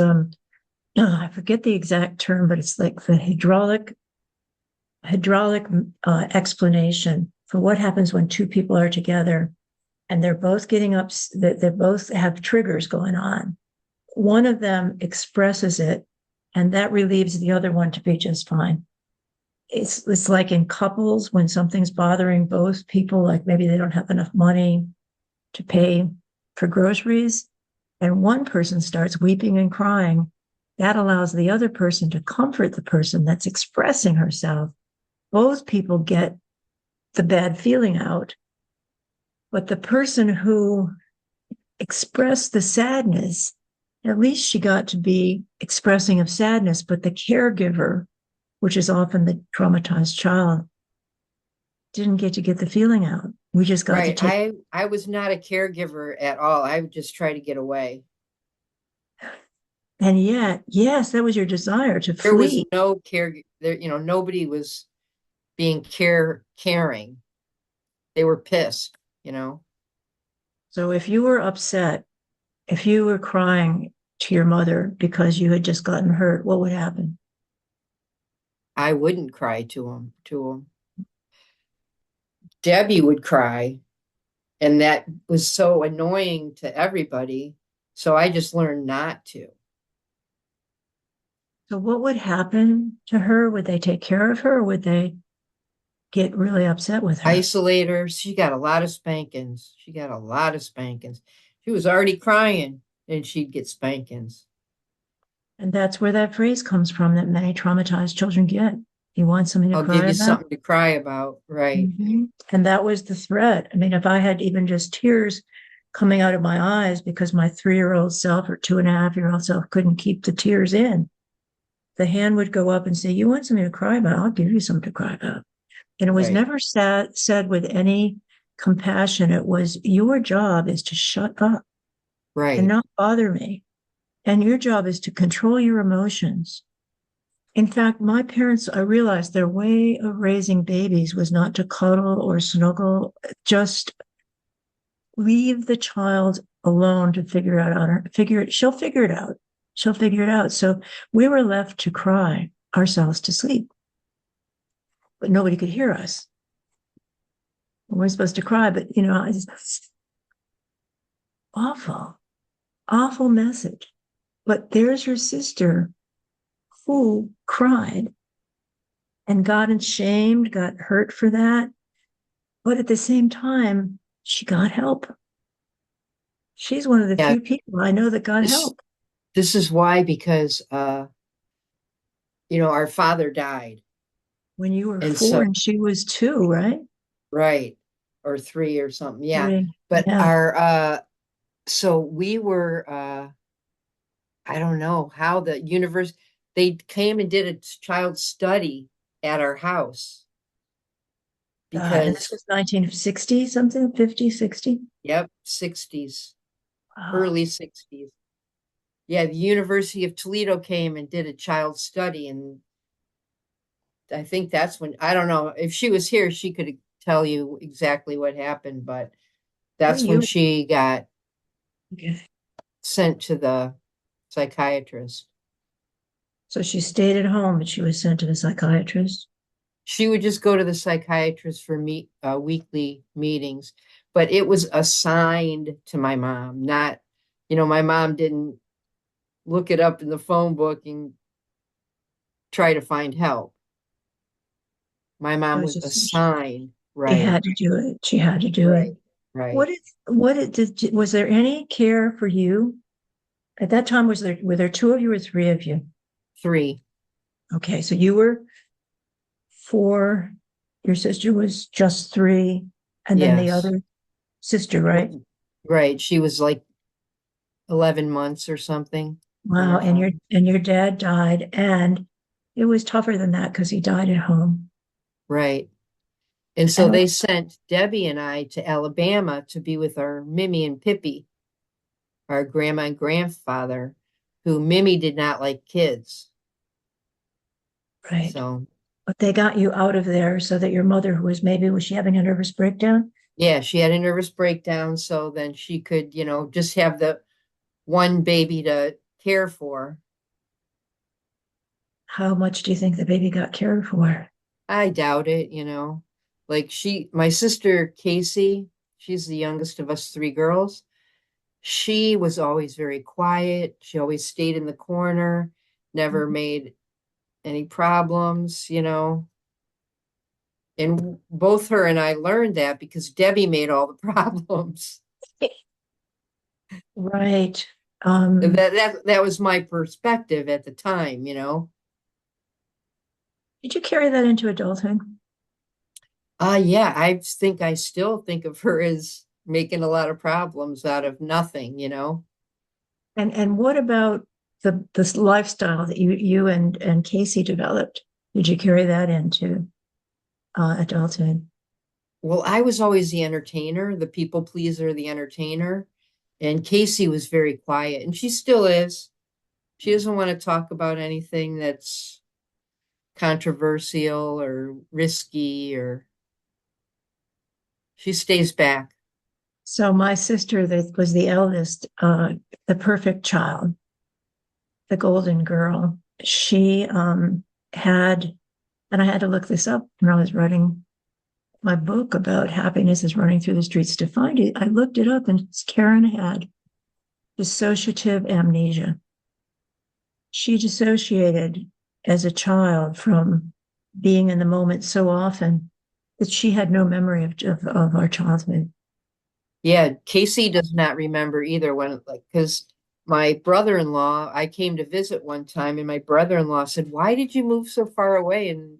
I forget the exact term, but it's like the hydraulic explanation for what happens when two people are together and they're both getting up, that they both have triggers going on. One of them expresses it, and that relieves the other one to be just fine. It's like in couples when something's bothering both people, like maybe they don't have enough money to pay for groceries, and one person starts weeping and crying. That allows the other person to comfort the person that's expressing herself. Both people get the bad feeling out, but the person who expressed the sadness, at least she got to be expressing of sadness, but the caregiver, which is often the traumatized child, didn't get the feeling out. We just got to Right. take, I was not a caregiver at all. I would just try to get away. and yet, yes, that was your desire to There was flee. no care there, nobody was being caring. They were pissed. So if you were upset, if you were crying to your mother because you had just gotten hurt, what would happen? I wouldn't cry to them. Debbie would cry, and that was so annoying to everybody. So I just learned not to. So what would happen to her? Would they take care of her, or would they get really upset with her? Isolate her. She got a lot of spankings. She got a lot of spankings. She was already crying, and she'd get spankings. And that's where that phrase comes from that many traumatized children get. You want something to I'll give cry you about? something to cry about. Right. And that was the threat. I mean, if I had even just tears coming out of my eyes because my 3 year old self or 2.5 year old self couldn't keep the tears in, the hand would go up and say, "You want something to cry about? I'll give you something to cry about." And it was Right. never said with any compassion. It was, "Your job is to shut up and Right. not bother me. And your job is to control your emotions." In fact, my parents, I realized their way of raising babies was not to cuddle or snuggle, just leave the child alone to figure out on her, figure it, she'll figure it out. She'll figure it out. So we were left to cry ourselves to sleep, but nobody could hear us. We weren't supposed to cry, but it's awful, awful message. But there's your sister who cried and got ashamed, got hurt for that. But at the same time, she got help. She's one of the Yeah. few people I know that got This help this is why, because our father died. when you were And 4 so, and she was 2, right? right, or 3 or something. Yeah. 3. But Yeah. our so we were I don't know how the universe, they came and did a child study at our house. God, and this because, was 1960 something, 50, 60. yep, 60s, Wow. early 60s. Yeah, the University of Toledo came and did a child study, and I think that's when, I don't know, if she was here, she could tell you exactly what happened, but What that's when you? she got Okay. sent to the psychiatrist. So she stayed at home, but she was sent to the psychiatrist. She would just go to the psychiatrist for weekly meetings, but it was assigned to my mom, not, my mom didn't look it up in the phone book and try to find help. My It mom was was just assigned, she right, had to do it. She had to do it. right, right. What is was there any care for you at that time? Were there two of you or three of you? Three, Okay, so you were four, your sister was just three, and then the yes, other sister, right? right. She was like 11 months or something when Wow, her father, and your dad died, and it was tougher than that because he died at home. right. And so And they sent Debbie and I to Alabama to be with our Mimi and Pippi, our grandma and grandfather, who Mimi did not like kids. right, So, but they got you out of there so that your mother, who was she having a nervous breakdown? yeah, she had a nervous breakdown. So then she could, just have the one baby to care for. How much do you think the baby got cared for? I doubt it. Like my sister Casey, she's the youngest of us three girls. She was always very quiet. She always stayed in the corner, never made any problems. And both her and I learned that because Debbie made all the problems. Right. That was my perspective at the time. Did you carry that into adulthood? Yeah, I still think of her as making a lot of problems out of nothing. And what about this lifestyle that you and Casey developed? Did you carry that into adulthood? Well, I was always the entertainer, the people pleaser, the entertainer. And Casey was very quiet, and she still is. She doesn't want to talk about anything that's controversial or risky, or she stays back. So my sister, that was the eldest, the perfect child, the golden girl. She had, and I had to look this up when I was writing my book about happiness is running through the streets to find it. I looked it up, and Karen had dissociative amnesia. She dissociated as a child from being in the moment so often that she had no memory of our childhood. Yeah, Casey does not remember either when, like, because my brother-in-law, I came to visit one time, and my brother-in-law said, "Why did you move so far away and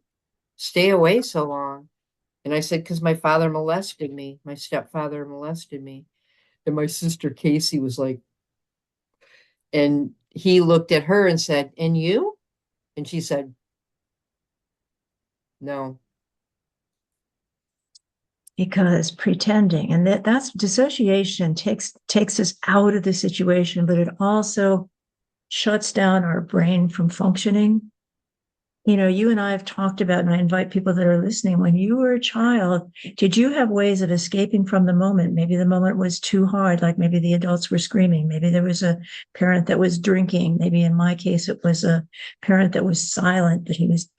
stay away so long?" And I said, "Because my father molested me. My stepfather molested me." And my sister Casey was like, and he looked at her and said, "And you?" And she said, "No." Because pretending, and that's dissociation takes us out of the situation, but it also shuts down our brain from functioning. You and I have talked about, and I invite people that are listening, when you were a child, did you have ways of escaping from the moment? Maybe the moment was too hard, like maybe the adults were screaming. Maybe there was a parent that was drinking. Maybe in my case, it was a parent that was silent, but he was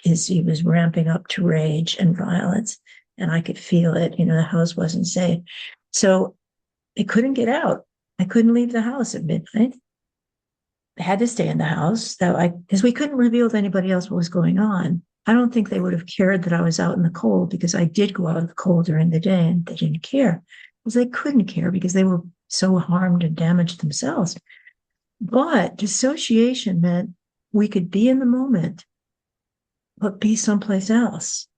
ramping up to rage and violence. And I could feel it. The house wasn't safe. So I couldn't get out. I couldn't leave the house at midnight. Had to stay in the house because we couldn't reveal to anybody else what was going on. I don't think they would have cared that I was out in the cold because I did go out in the cold during the day and they didn't care because they couldn't care because they were so harmed and damaged themselves. But dissociation meant we could be in the moment, but be someplace else.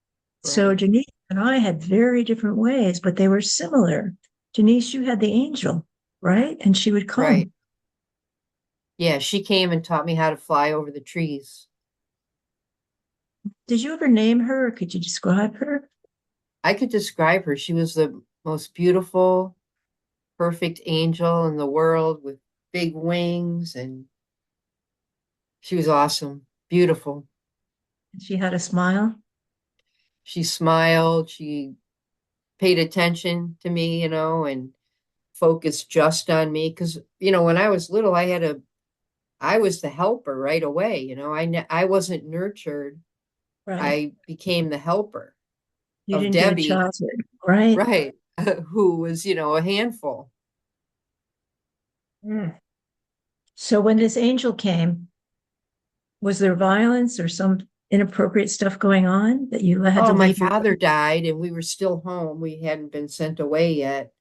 So Right, Denise and I had very different ways, but they were similar. Denise, you had the angel, right? And she would right. come. Yeah, she came and taught me how to fly over the trees. Did you ever name her or could you describe her? I could describe her. She was the most beautiful, perfect angel in the world with big wings, and she was awesome, beautiful. She had a smile. She smiled, she paid attention to me, and focused just on me. Because, when I was little, I was the helper right away. I wasn't nurtured. Right. I became the helper You of didn't get a Debbie, childhood, right? right? Who was, a handful. Mm. So when this angel came, was there violence or some inappropriate stuff going on that you had to Oh, my leave your father died and we were still home. We hadn't been sent away yet.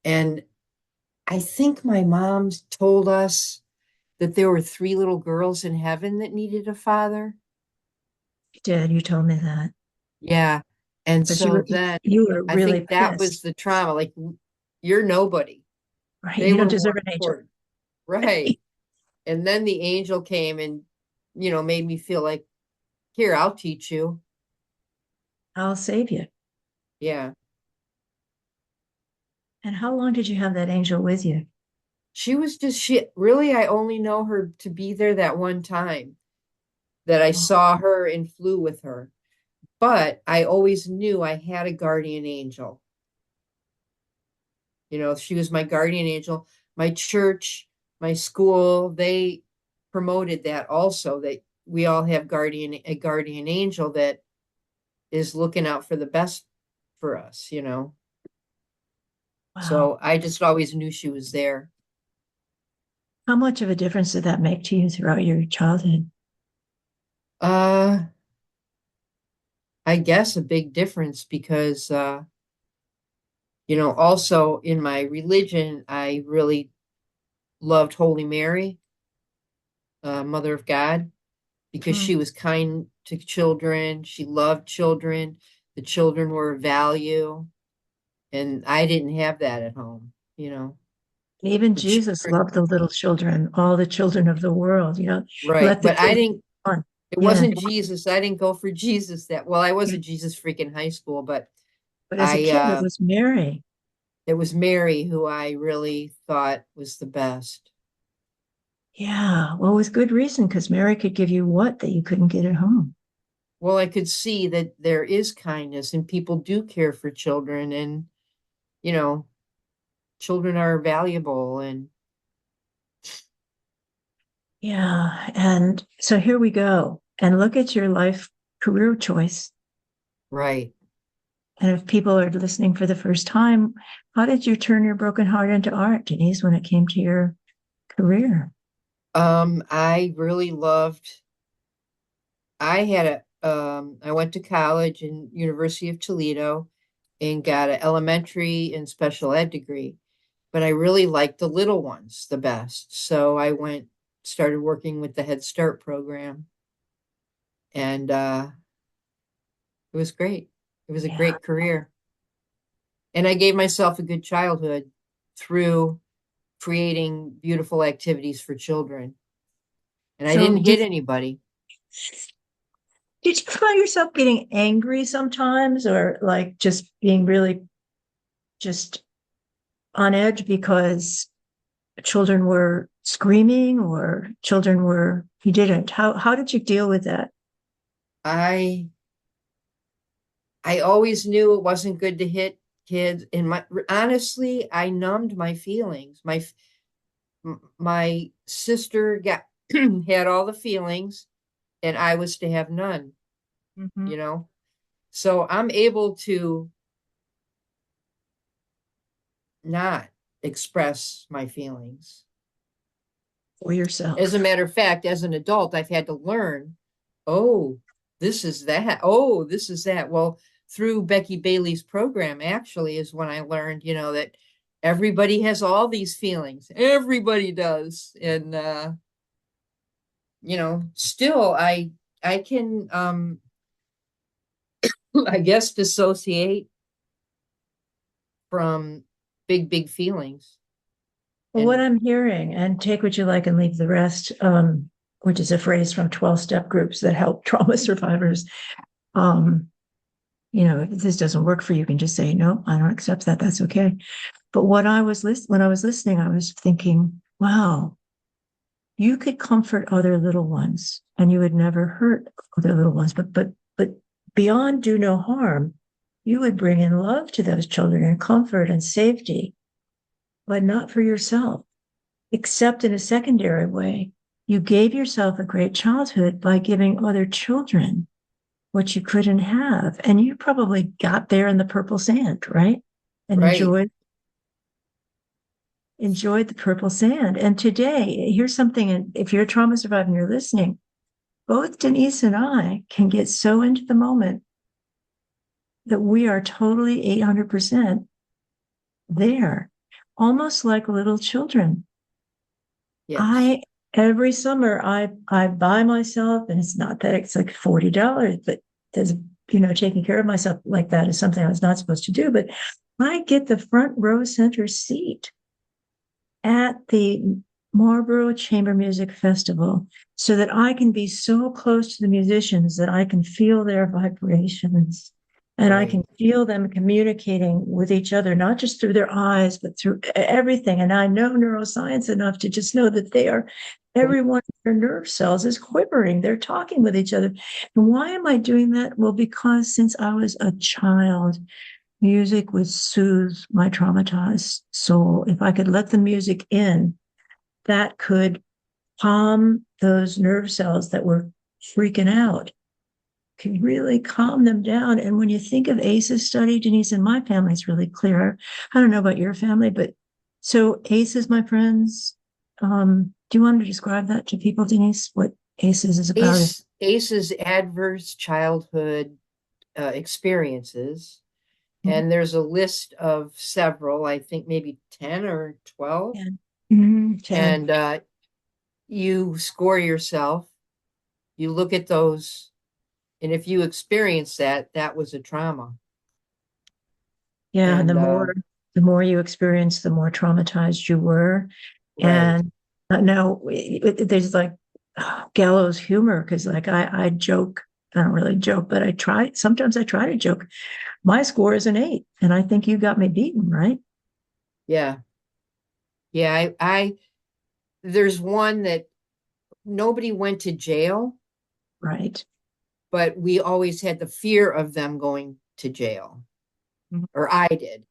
And I think my mom told us that there were three little girls in heaven that needed a father. dad? You told me that, Yeah. And but so then you were I really think that was pissed, the trauma. Like, you're nobody. right? They You don't were more deserve an angel. important. Right. And then the angel came and, made me feel like, here, I'll teach you. I'll save you. Yeah. And how long did you have that angel with you? She really, I only know her to be there that one time that I Oh, saw her and flew with her. But I always knew I had a guardian angel. She was my guardian angel. My church, my school, they promoted that also, that we all have a guardian angel that is looking out for the best for us. wow. So I just always knew she was there. How much of a difference did that make to you throughout your childhood? Uh, I guess a big difference because also in my religion, I really loved Holy Mary, Mother of God, because Hmm. she was kind to children. She loved children. The children were of value. And I didn't have that at home. Even The Jesus children, loved the little children, all the children of the world, right. let the But I children didn't, fun. it Yeah. wasn't Jesus. I didn't go for Jesus well, I was a Jesus freak in high school, but But as a I, kid, it was Mary. it was Mary who I really thought was the best. Yeah. Well, with good reason, because Mary could give you what that you couldn't get at home. Well, I could see that there is kindness and people do care for children and, you know, children are valuable and Yeah. And so here we go. And look at your life career choice. right. And if people are listening for the first time, how did you turn your broken heart into art, Denise, when it came to your career? I really loved, I went to college in University of Toledo and got an elementary and special ed degree, but I really liked the little ones the best. So started working with the Head Start program and, it was great. It was a Yeah. great career. And I gave myself a good childhood through creating beautiful activities for children. And I So didn't hit anybody. did you find yourself getting angry sometimes or like just being really just on edge because children were screaming or children were you didn't? How did you deal with that? I I always knew it wasn't good to hit kids. And honestly, I numbed my feelings. My sister got had all the feelings, and I was to have none. Mm-hmm. You know, so I'm able to not express my feelings. For As a yourself. matter of fact, as an adult, I've had to learn, oh, this is that. Oh, this is that. Well, through Becky Bailey's program, actually, is when I learned, that everybody has all these feelings. Everybody does. And still I can I guess dissociate from big feelings. Well, what And I'm hearing, and take what you like and leave the rest, which is a phrase from 12 step groups that help trauma survivors. Um, if this doesn't work for you, you can just say, no, I don't accept that. That's okay. But when I was listening, I was thinking, wow, you could comfort other little ones and you would never hurt other little ones. But beyond do no harm, you would bring in love to those children and comfort and safety, but not for yourself, except in a secondary way. You gave yourself a great childhood by giving other children what you couldn't have. And you probably got there in the purple sand, right? And Right. enjoyed the purple sand. And today, here's something, and if you're a trauma survivor and you're listening, both Denise and I can get so into the moment that we are totally 800% there, almost like little children. Yes. I every summer I buy myself, and it's not that it's like $40, but there's taking care of myself like that is something I was not supposed to do. But I get the front row center seat at the Marlborough Chamber Music Festival so that I can be so close to the musicians that I can feel their vibrations and I Right. can feel them communicating with each other, not just through their eyes, but through everything. And I know neuroscience enough to just know that every one of their nerve cells is quivering. They're talking with each other. And why am I doing that? Well, because since I was a child, music would soothe my traumatized soul. If I could let the music in, that could calm those nerve cells that were freaking out, could really calm them down. And when you think of ACE's study, Denise, and my family is really clear. I don't know about your family, but so ACEs, my friends, do you want to describe that to people, Denise, what ACEs is about? ACE's adverse childhood experiences. And there's a list of several, I think maybe 10 or 12. 10. Mhm, 10. And you score yourself, you look at those, and if you experience that, that was a trauma. Yeah, And the more you experience, the more traumatized you were. right. And now there's like gallows humor because like I joke, I don't really joke, but sometimes I try to joke. My score is an 8, and I think you got me beaten, right? Yeah. Yeah. There's one that nobody went to jail, Right. but we always had the fear of them going to jail, Mhm. or I did.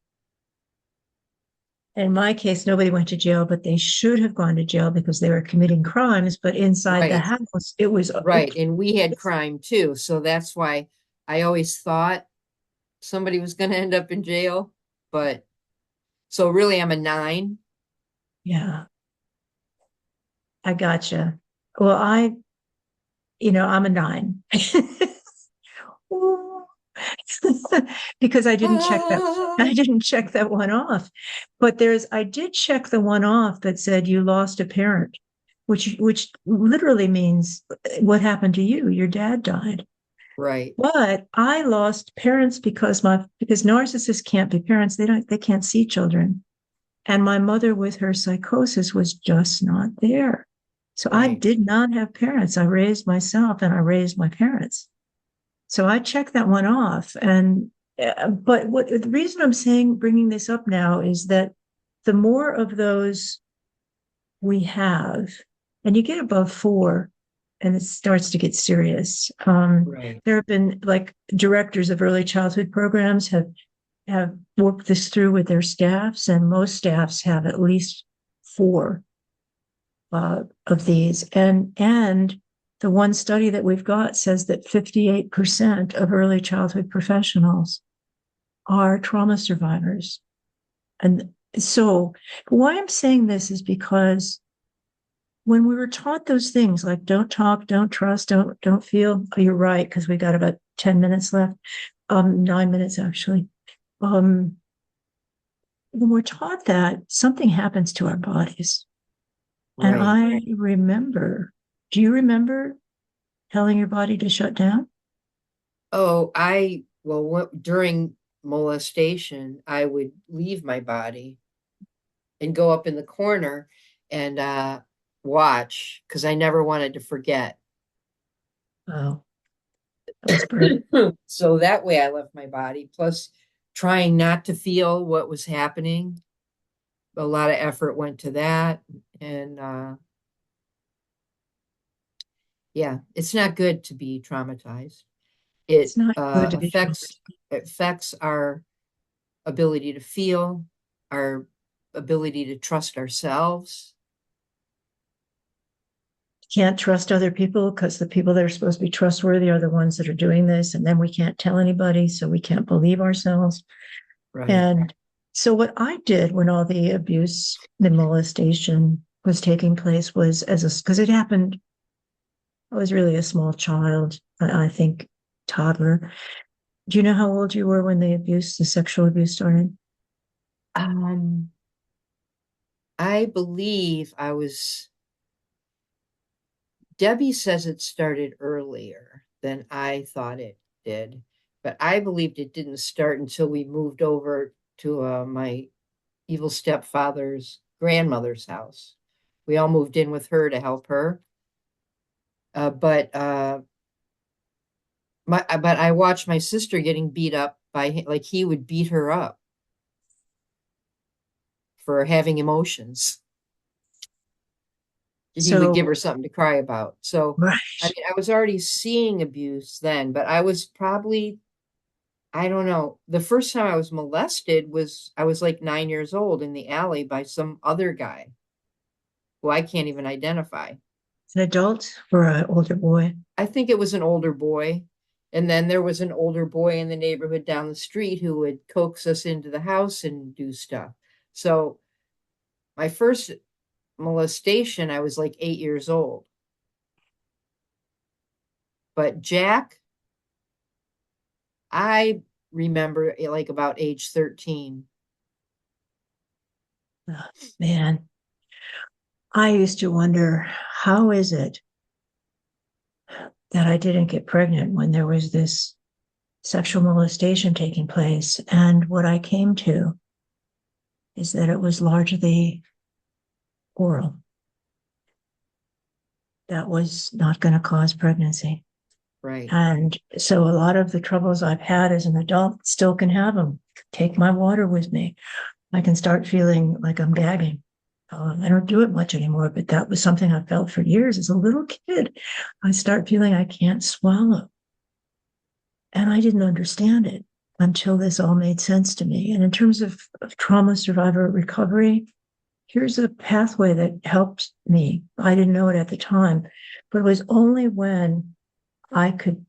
In my case, nobody went to jail, but they should have gone to jail because they were committing crimes. But inside the Right. house, it was Right. And we had crime too. So that's why I always thought somebody was going to end up in jail. But so really, I'm a 9. yeah, I gotcha. Well, I'm a 9. Because I Ah, didn't check that one off. But I did check the one off that said you lost a parent, which literally means what happened to you? Your dad died. right. But I lost parents because narcissists can't be parents. They can't see children. And my mother with her psychosis was just not there. So I Right. did not have parents. I raised myself and I raised my parents. So I checked that one off. And but what the reason I'm bringing this up now is that the more of those we have, and you get above 4, and it starts to get serious. Right. There have been like directors of early childhood programs have worked this through with their staffs, and most staffs have at least 4 of these. And the one study that we've got says that 58% of early childhood professionals are trauma survivors. And so why I'm saying this is because when we were taught those things like don't talk, don't trust, don't feel, oh, you're right, because we got about 10 minutes left, 9 minutes actually. Um, when we're taught that, something happens to our bodies. And Right. I remember, do you remember telling your body to shut down? Oh, during molestation, I would leave my body and go up in the corner and watch because I never wanted to forget. Oh, That's brutal. So that way I left my body, plus trying not to feel what was happening. A lot of effort went to that. And yeah, it's not good to be traumatized. It It's not good to be affects our ability to feel, our ability to trust ourselves. can't trust other people because the people that are supposed to be trustworthy are the ones that are doing this. And then we can't tell anybody. So we can't believe ourselves. Right. And so what I did when all the abuse, the molestation was taking place was because it happened, I was really a small child, I think toddler. Do you know how old you were when the sexual abuse started? Um, I believe I was, Debbie says it started earlier than I thought it did, but I believed it didn't start until we moved over to my evil stepfather's grandmother's house. We all moved in with her to help her. But I watched my sister getting beat up like he would beat her up for having emotions. He would give So, her something to cry about. So, I right. mean, I was already seeing abuse then, but I was probably, I don't know. The first time I was molested was I was like 9 years old in the alley by some other guy who I can't even identify. An adult or an older boy? I think it was an older boy. And then there was an older boy in the neighborhood down the street who would coax us into the house and do stuff. So my first molestation, I was like 8 years old. But Jack, I remember like about age 13. Oh, man, I used to wonder, how is it that I didn't get pregnant when there was this sexual molestation taking place? And what I came to is that it was largely oral. That was not going to cause pregnancy. Right. And so a lot of the troubles I've had as an adult still can have them. Take my water with me. I can start feeling like I'm gagging. I don't do it much anymore, but that was something I felt for years as a little kid. I start feeling I can't swallow. And I didn't understand it until this all made sense to me. And in terms of trauma survivor recovery, here's a pathway that helped me. I didn't know it at the time, but it was only when I could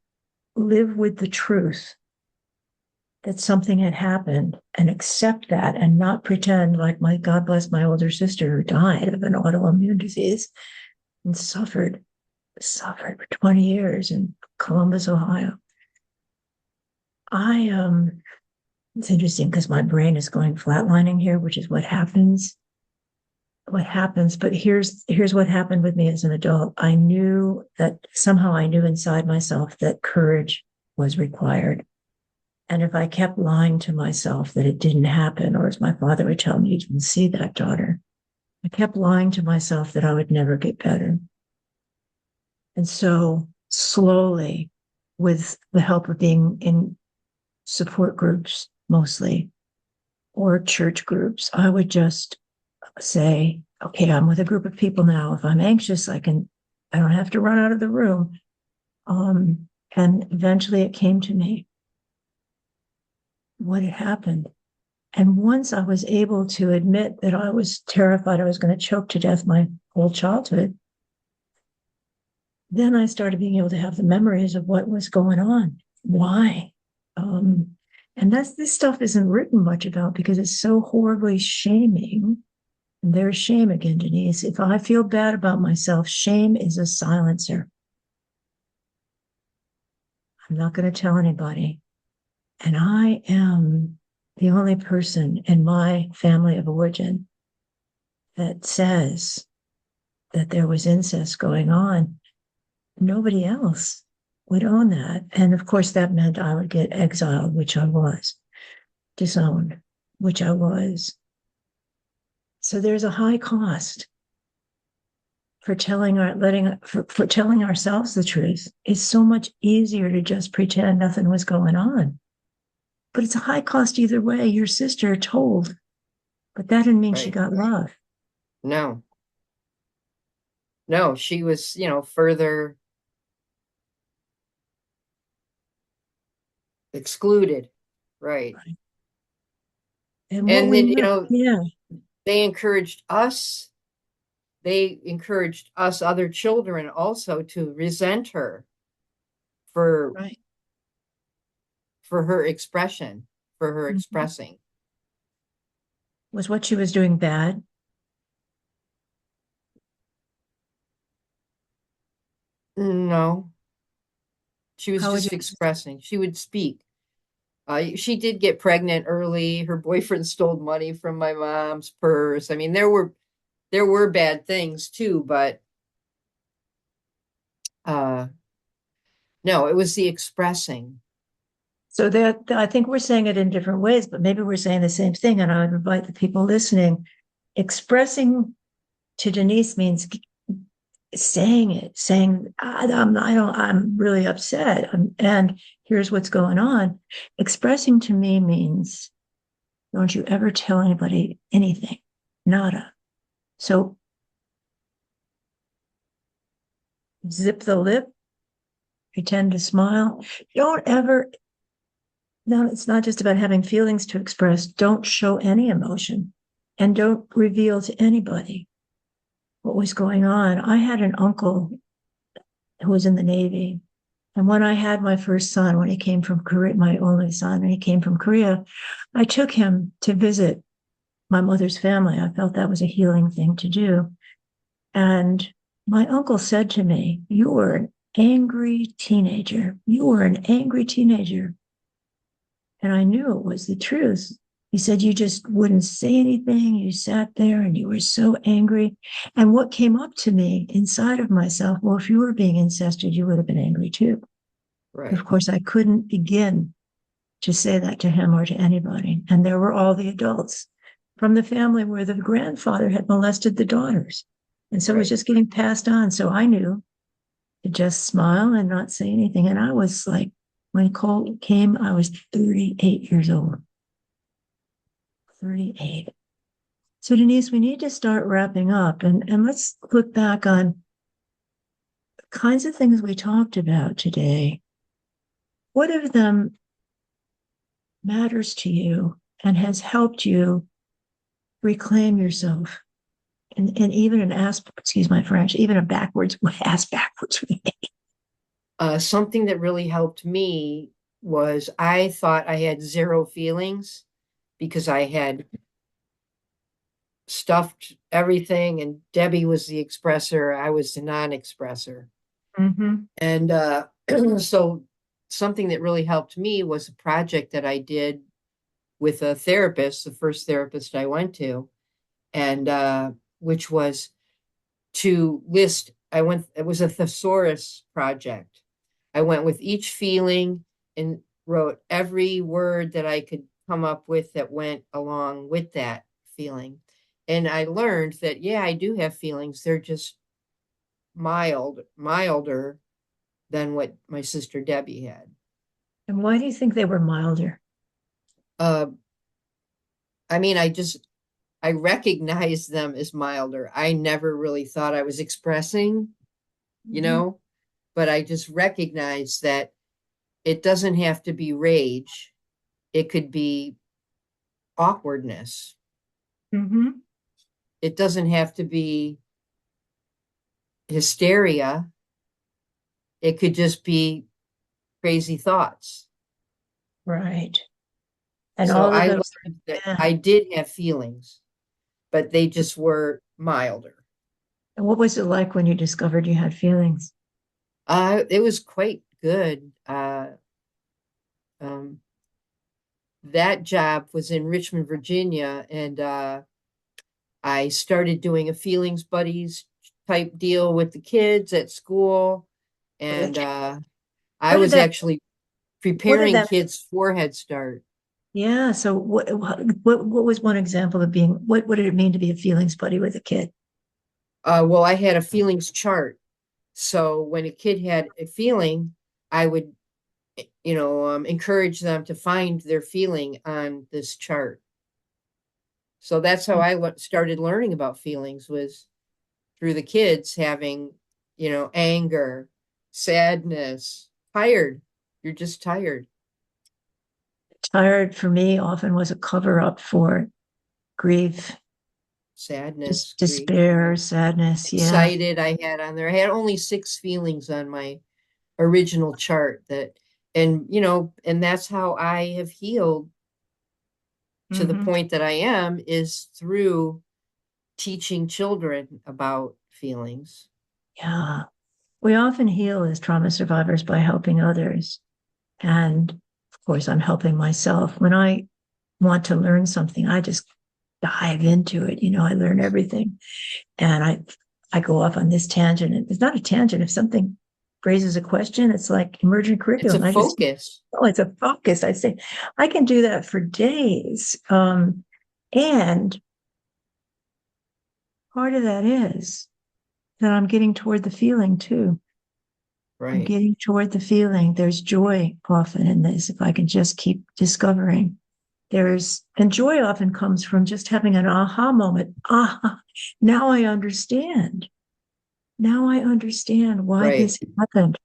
live with the truth that something had happened and accept that and not pretend like my God bless my older sister who died of an autoimmune disease and suffered for 20 years in Columbus, Ohio. I it's interesting because my brain is going flatlining here, which is what happens, but here's what happened with me as an adult. I knew that somehow I knew inside myself that courage was required. And if I kept lying to myself that it didn't happen, or as my father would tell me, you didn't see that, daughter, I kept lying to myself that I would never get better. And so slowly, with the help of being in support groups mostly, or church groups, I would just say, okay, I'm with a group of people now. If I'm anxious, I don't have to run out of the room. And eventually it came to me what had happened. And once I was able to admit that I was terrified I was going to choke to death my whole childhood, then I started being able to have the memories of what was going on, why. Um, and this stuff isn't written much about because it's so horribly shaming. And there's shame again, Denise. If I feel bad about myself, shame is a silencer. I'm not going to tell anybody. And I am the only person in my family of origin that says that there was incest going on. Nobody else would own that. And of course, that meant I would get exiled, which I was, disowned, which I was. So there's a high cost for telling our letting for telling ourselves the truth. It's so much easier to just pretend nothing was going on. But it's a high cost either way. Your sister told, but that didn't mean she Right. got love. No, no, she was, further excluded. Right. And what And we then, know, yeah, they encouraged us, other children also to resent her for right. for her expression, for her Mhm. expressing. Was what she was doing bad? No, she was How would you? just expressing. She would speak. She did get pregnant early. Her boyfriend stole money from my mom's purse. I mean, there were bad things too, but uh no, it was the expressing. So that I think we're saying it in different ways, but maybe we're saying the same thing. And I would invite the people listening. Expressing to Denise means saying it, saying, I'm really upset. And here's what's going on. Expressing to me means, don't you ever tell anybody anything, nada. So zip the lip, pretend to smile. Don't ever, no, it's not just about having feelings to express. Don't show any emotion and don't reveal to anybody what was going on. I had an uncle who was in the Navy. And when I had my first son, when he came from Korea, my only son, and he came from Korea, I took him to visit my mother's family. I felt that was a healing thing to do. And my uncle said to me, "You were an angry teenager. You were an angry teenager." And I knew it was the truth. He said, "You just wouldn't say anything. You sat there and you were so angry." And what came up to me inside of myself, well, if you were being incested, you would have been angry too. But of Right, course, I couldn't begin to say that to him or to anybody. And there were all the adults from the family where the grandfather had molested the daughters. And so it was right. just getting passed on. So I knew to just smile and not say anything. And I was like, when Cole came, I was 38 years old. 38. So Denise, we need to start wrapping up and let's look back on the kinds of things we talked about today. What of them matters to you and has helped you reclaim yourself? And even an ass, excuse my French, even a backwards ass backwards. Something that really helped me was I thought I had zero feelings because I had stuffed everything, and Debbie was the expressor, I was the non-expressor. Mm-hmm. And so something that really helped me was a project that I did with a therapist, the first therapist I went to, and which was to list, it was a thesaurus project. I went with each feeling and wrote every word that I could come up with that went along with that feeling. And I learned that, yeah, I do have feelings. They're just milder than what my sister Debbie had. And why do you think they were milder? Uh, I mean, I recognize them as milder. I never really thought I was expressing, you Mm-hmm. know, but I just recognize that it doesn't have to be rage. It could be awkwardness. Mm-hmm. It doesn't have to be hysteria. It could just be crazy thoughts. Right. And So all of I those, learned that yeah. I did have feelings, but they just were milder. And what was it like when you discovered you had feelings? It was quite good. Um, that job was in Richmond, Virginia, and I started doing a feelings buddies type deal with the kids at school, and I What did was that, actually what did preparing that, kids for Head Start. yeah. So what was one example of being, what did it mean to be a feelings buddy with a kid? Well, I had a feelings chart. So when a kid had a feeling, I would, encourage them to find their feeling on this chart. So that's how I started learning about feelings, was through the kids having, anger, sadness, tired. You're just tired. Tired for me often was a cover up for grief, Sadness, grief, despair, sadness. Yeah. excited. I had on there. I had only 6 feelings on my original chart, and that's how I have healed to the Hmm. point that I am, is through teaching children about feelings. Yeah. We often heal as trauma survivors by helping others. And of course, I'm helping myself. When I want to learn something, I just dive into it. I learn everything. And I go off on this tangent. And it's not a tangent. If something raises a question, it's like emergent It's a curriculum. focus. Oh, it's a focus. I say, I can do that for days. And part of that is that I'm getting toward the feeling too. I'm Right. getting toward the feeling. There's joy often in this, if I can just keep discovering. And joy often comes from just having an aha moment. Ah, now I understand. Now I understand why Right. this happened.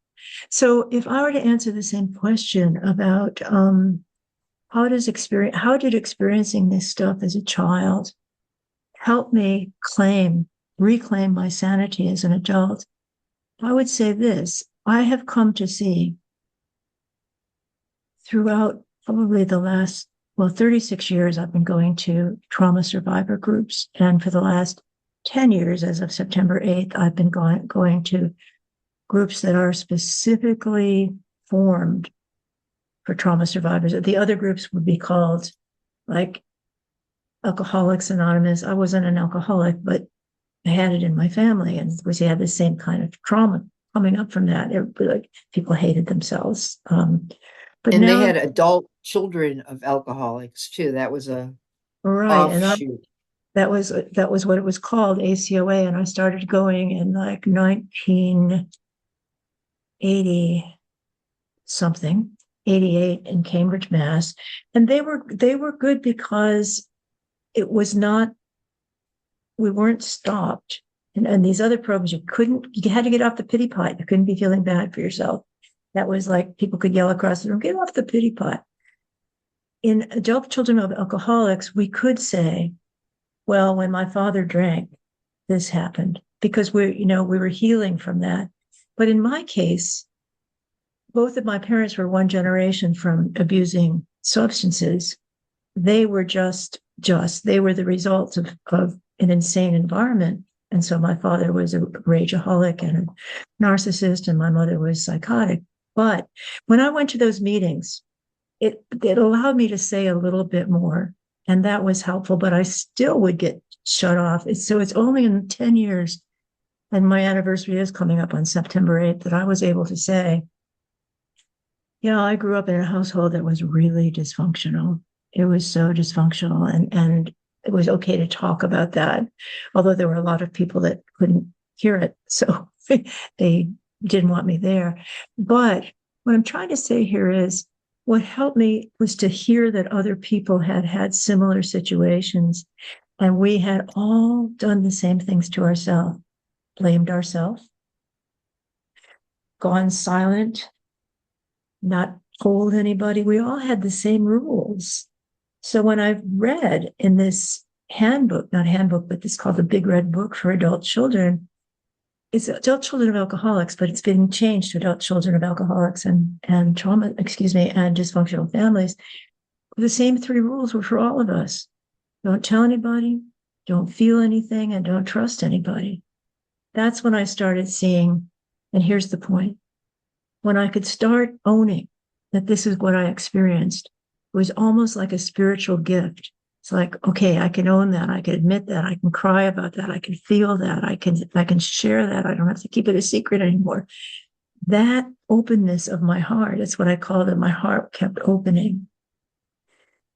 So if I were to answer the same question about how did experiencing this stuff as a child help me reclaim my sanity as an adult, I would say this. I have come to see throughout probably the last, well, 36 years, I've been going to trauma survivor groups. And for the last 10 years, as of September 8th, I've been going to groups that are specifically formed for trauma survivors. The other groups would be called like Alcoholics Anonymous. I wasn't an alcoholic, but I had it in my family, and of course, you had the same kind of trauma coming up from that. Like people hated themselves. But And they now, had adult children of alcoholics too. That was a right, and offshoot. that was what it was called, ACOA, and I started going in like 1980 something, 88 in Cambridge, Mass. And they were good because it was not we weren't stopped. And these other programs, you had to get off the pity pot. You couldn't be feeling bad for yourself. That was like people could yell across the room, get off the pity pot. In adult children of alcoholics, we could say, well, when my father drank, this happened because we were healing from that. But in my case, both of my parents were one generation from abusing substances. They were they were the results of an insane environment. And so my father was a rageaholic and a narcissist, and my mother was psychotic. But when I went to those meetings, it allowed me to say a little bit more, and that was helpful. But I still would get shut off. So it's only in 10 years, and my anniversary is coming up on September 8th, that I was able to say, yeah, I grew up in a household that was really dysfunctional. It was so dysfunctional, and it was okay to talk about that, although there were a lot of people that couldn't hear it, so they didn't want me there. But what I'm trying to say here is what helped me was to hear that other people had had similar situations, and we had all done the same things to ourselves, blamed ourselves, gone silent, not told anybody. We all had the same rules. So when I've read in this handbook, not handbook, but this called the Big Red Book for Adult Children, it's adult children of alcoholics, but it's been changed to adult children of alcoholics and trauma, and dysfunctional families. The same three rules were for all of us. Don't tell anybody, don't feel anything, and don't trust anybody. That's when I started seeing, and here's the point, when I could start owning that this is what I experienced, it was almost like a spiritual gift. It's like, okay, I can own that. I can admit that. I can cry about that. I can feel that. I can share that. I don't have to keep it a secret anymore. That openness of my heart, that's what I call it. My heart kept opening.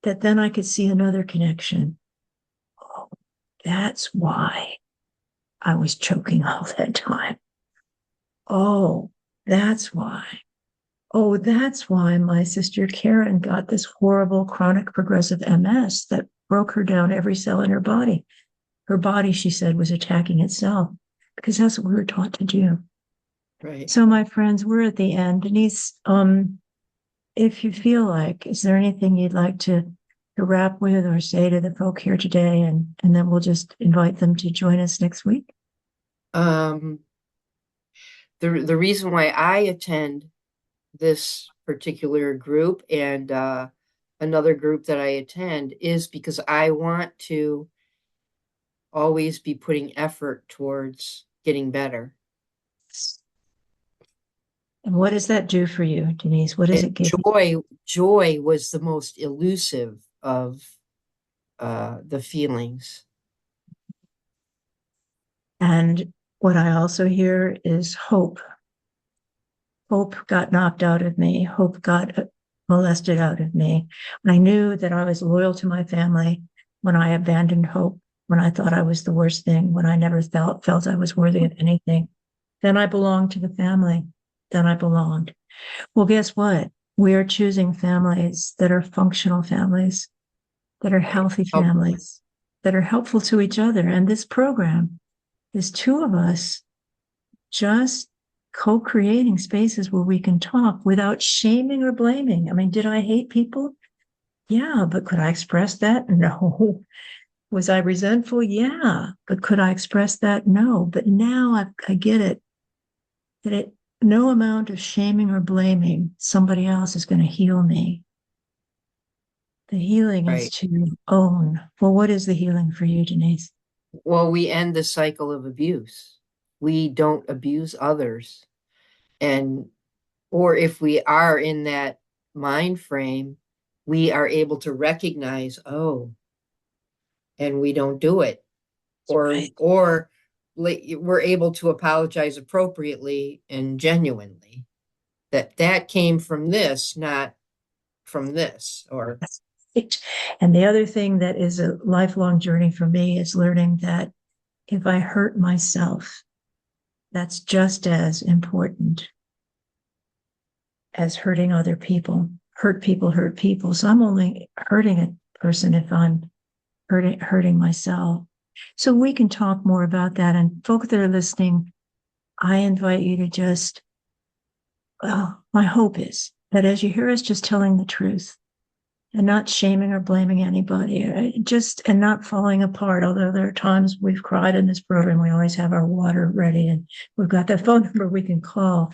That then I could see another connection. Oh, that's why I was choking all that time. Oh, that's why. Oh, that's why my sister Karen got this horrible chronic progressive MS that broke her down every cell in her body. Her body, she said, was attacking itself because that's what we were taught to do. Right. So, my friends, we're at the end. Denise, if you feel like, is there anything you'd like to wrap with or say to the folk here today? And then we'll just invite them to join us next week. Um, the reason why I attend this particular group and another group that I attend is because I want to always be putting effort towards getting better. And what does that do for you, Denise? What does And it give you? joy was the most elusive of the feelings. And what I also hear is hope. Hope got knocked out of me. Hope got molested out of me. I knew that I was loyal to my family when I abandoned hope, when I thought I was the worst thing, when I never felt I was worthy of anything. Then I belonged to the family. Then I belonged. Well, guess what? We are choosing families that are functional families, that are Right. healthy Oh, families, that are helpful to each other. And this program is two of us just co-creating spaces where we can talk without shaming or blaming. I mean, did I hate people? Yeah, but could I express that? No. Was I resentful? Yeah, but could I express that? No. But now I get it that no amount of shaming or blaming somebody else is going to heal me. The healing is right. to own. Well, what is the healing for you, Denise? Well, we end the cycle of abuse. We don't abuse others. And, or if we are in that mind frame, we are able to recognize, oh, and we don't do it. Right. Or we're able to apologize appropriately and genuinely that that came from this, not from this, or That's it. And the other thing that is a lifelong journey for me is learning that if I hurt myself, that's just as important as hurting other people. Hurt people hurt people. So I'm only hurting a person if I'm hurting myself. So we can talk more about that. And folks that are listening, I invite you to just, well, my hope is that as you hear us just telling the truth and not shaming or blaming anybody, just and not falling apart. Although there are times we've cried in this program, we always have our water ready and we've got that phone number we can call.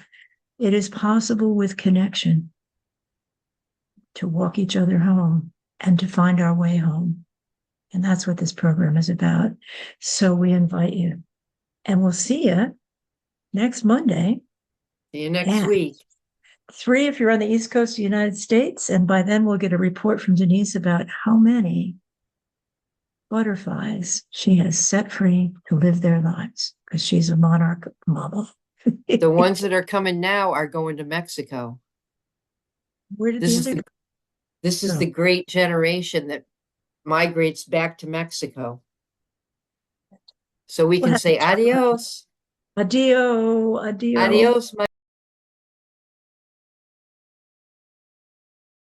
It is possible with connection to walk each other home and to find our way home. And that's what this program is about. So we invite you. And we'll see you next Monday see you next at week. 3 if you're on the East Coast of the United States. And by then we'll get a report from Denise about how many butterflies she has set free to live their lives because she's a monarch mama. The ones that are coming now are going to Mexico. Where did the This is other the this is the go? great generation that migrates back to Mexico. So we What can happened say to her? adios. Adio, adio. Adios, my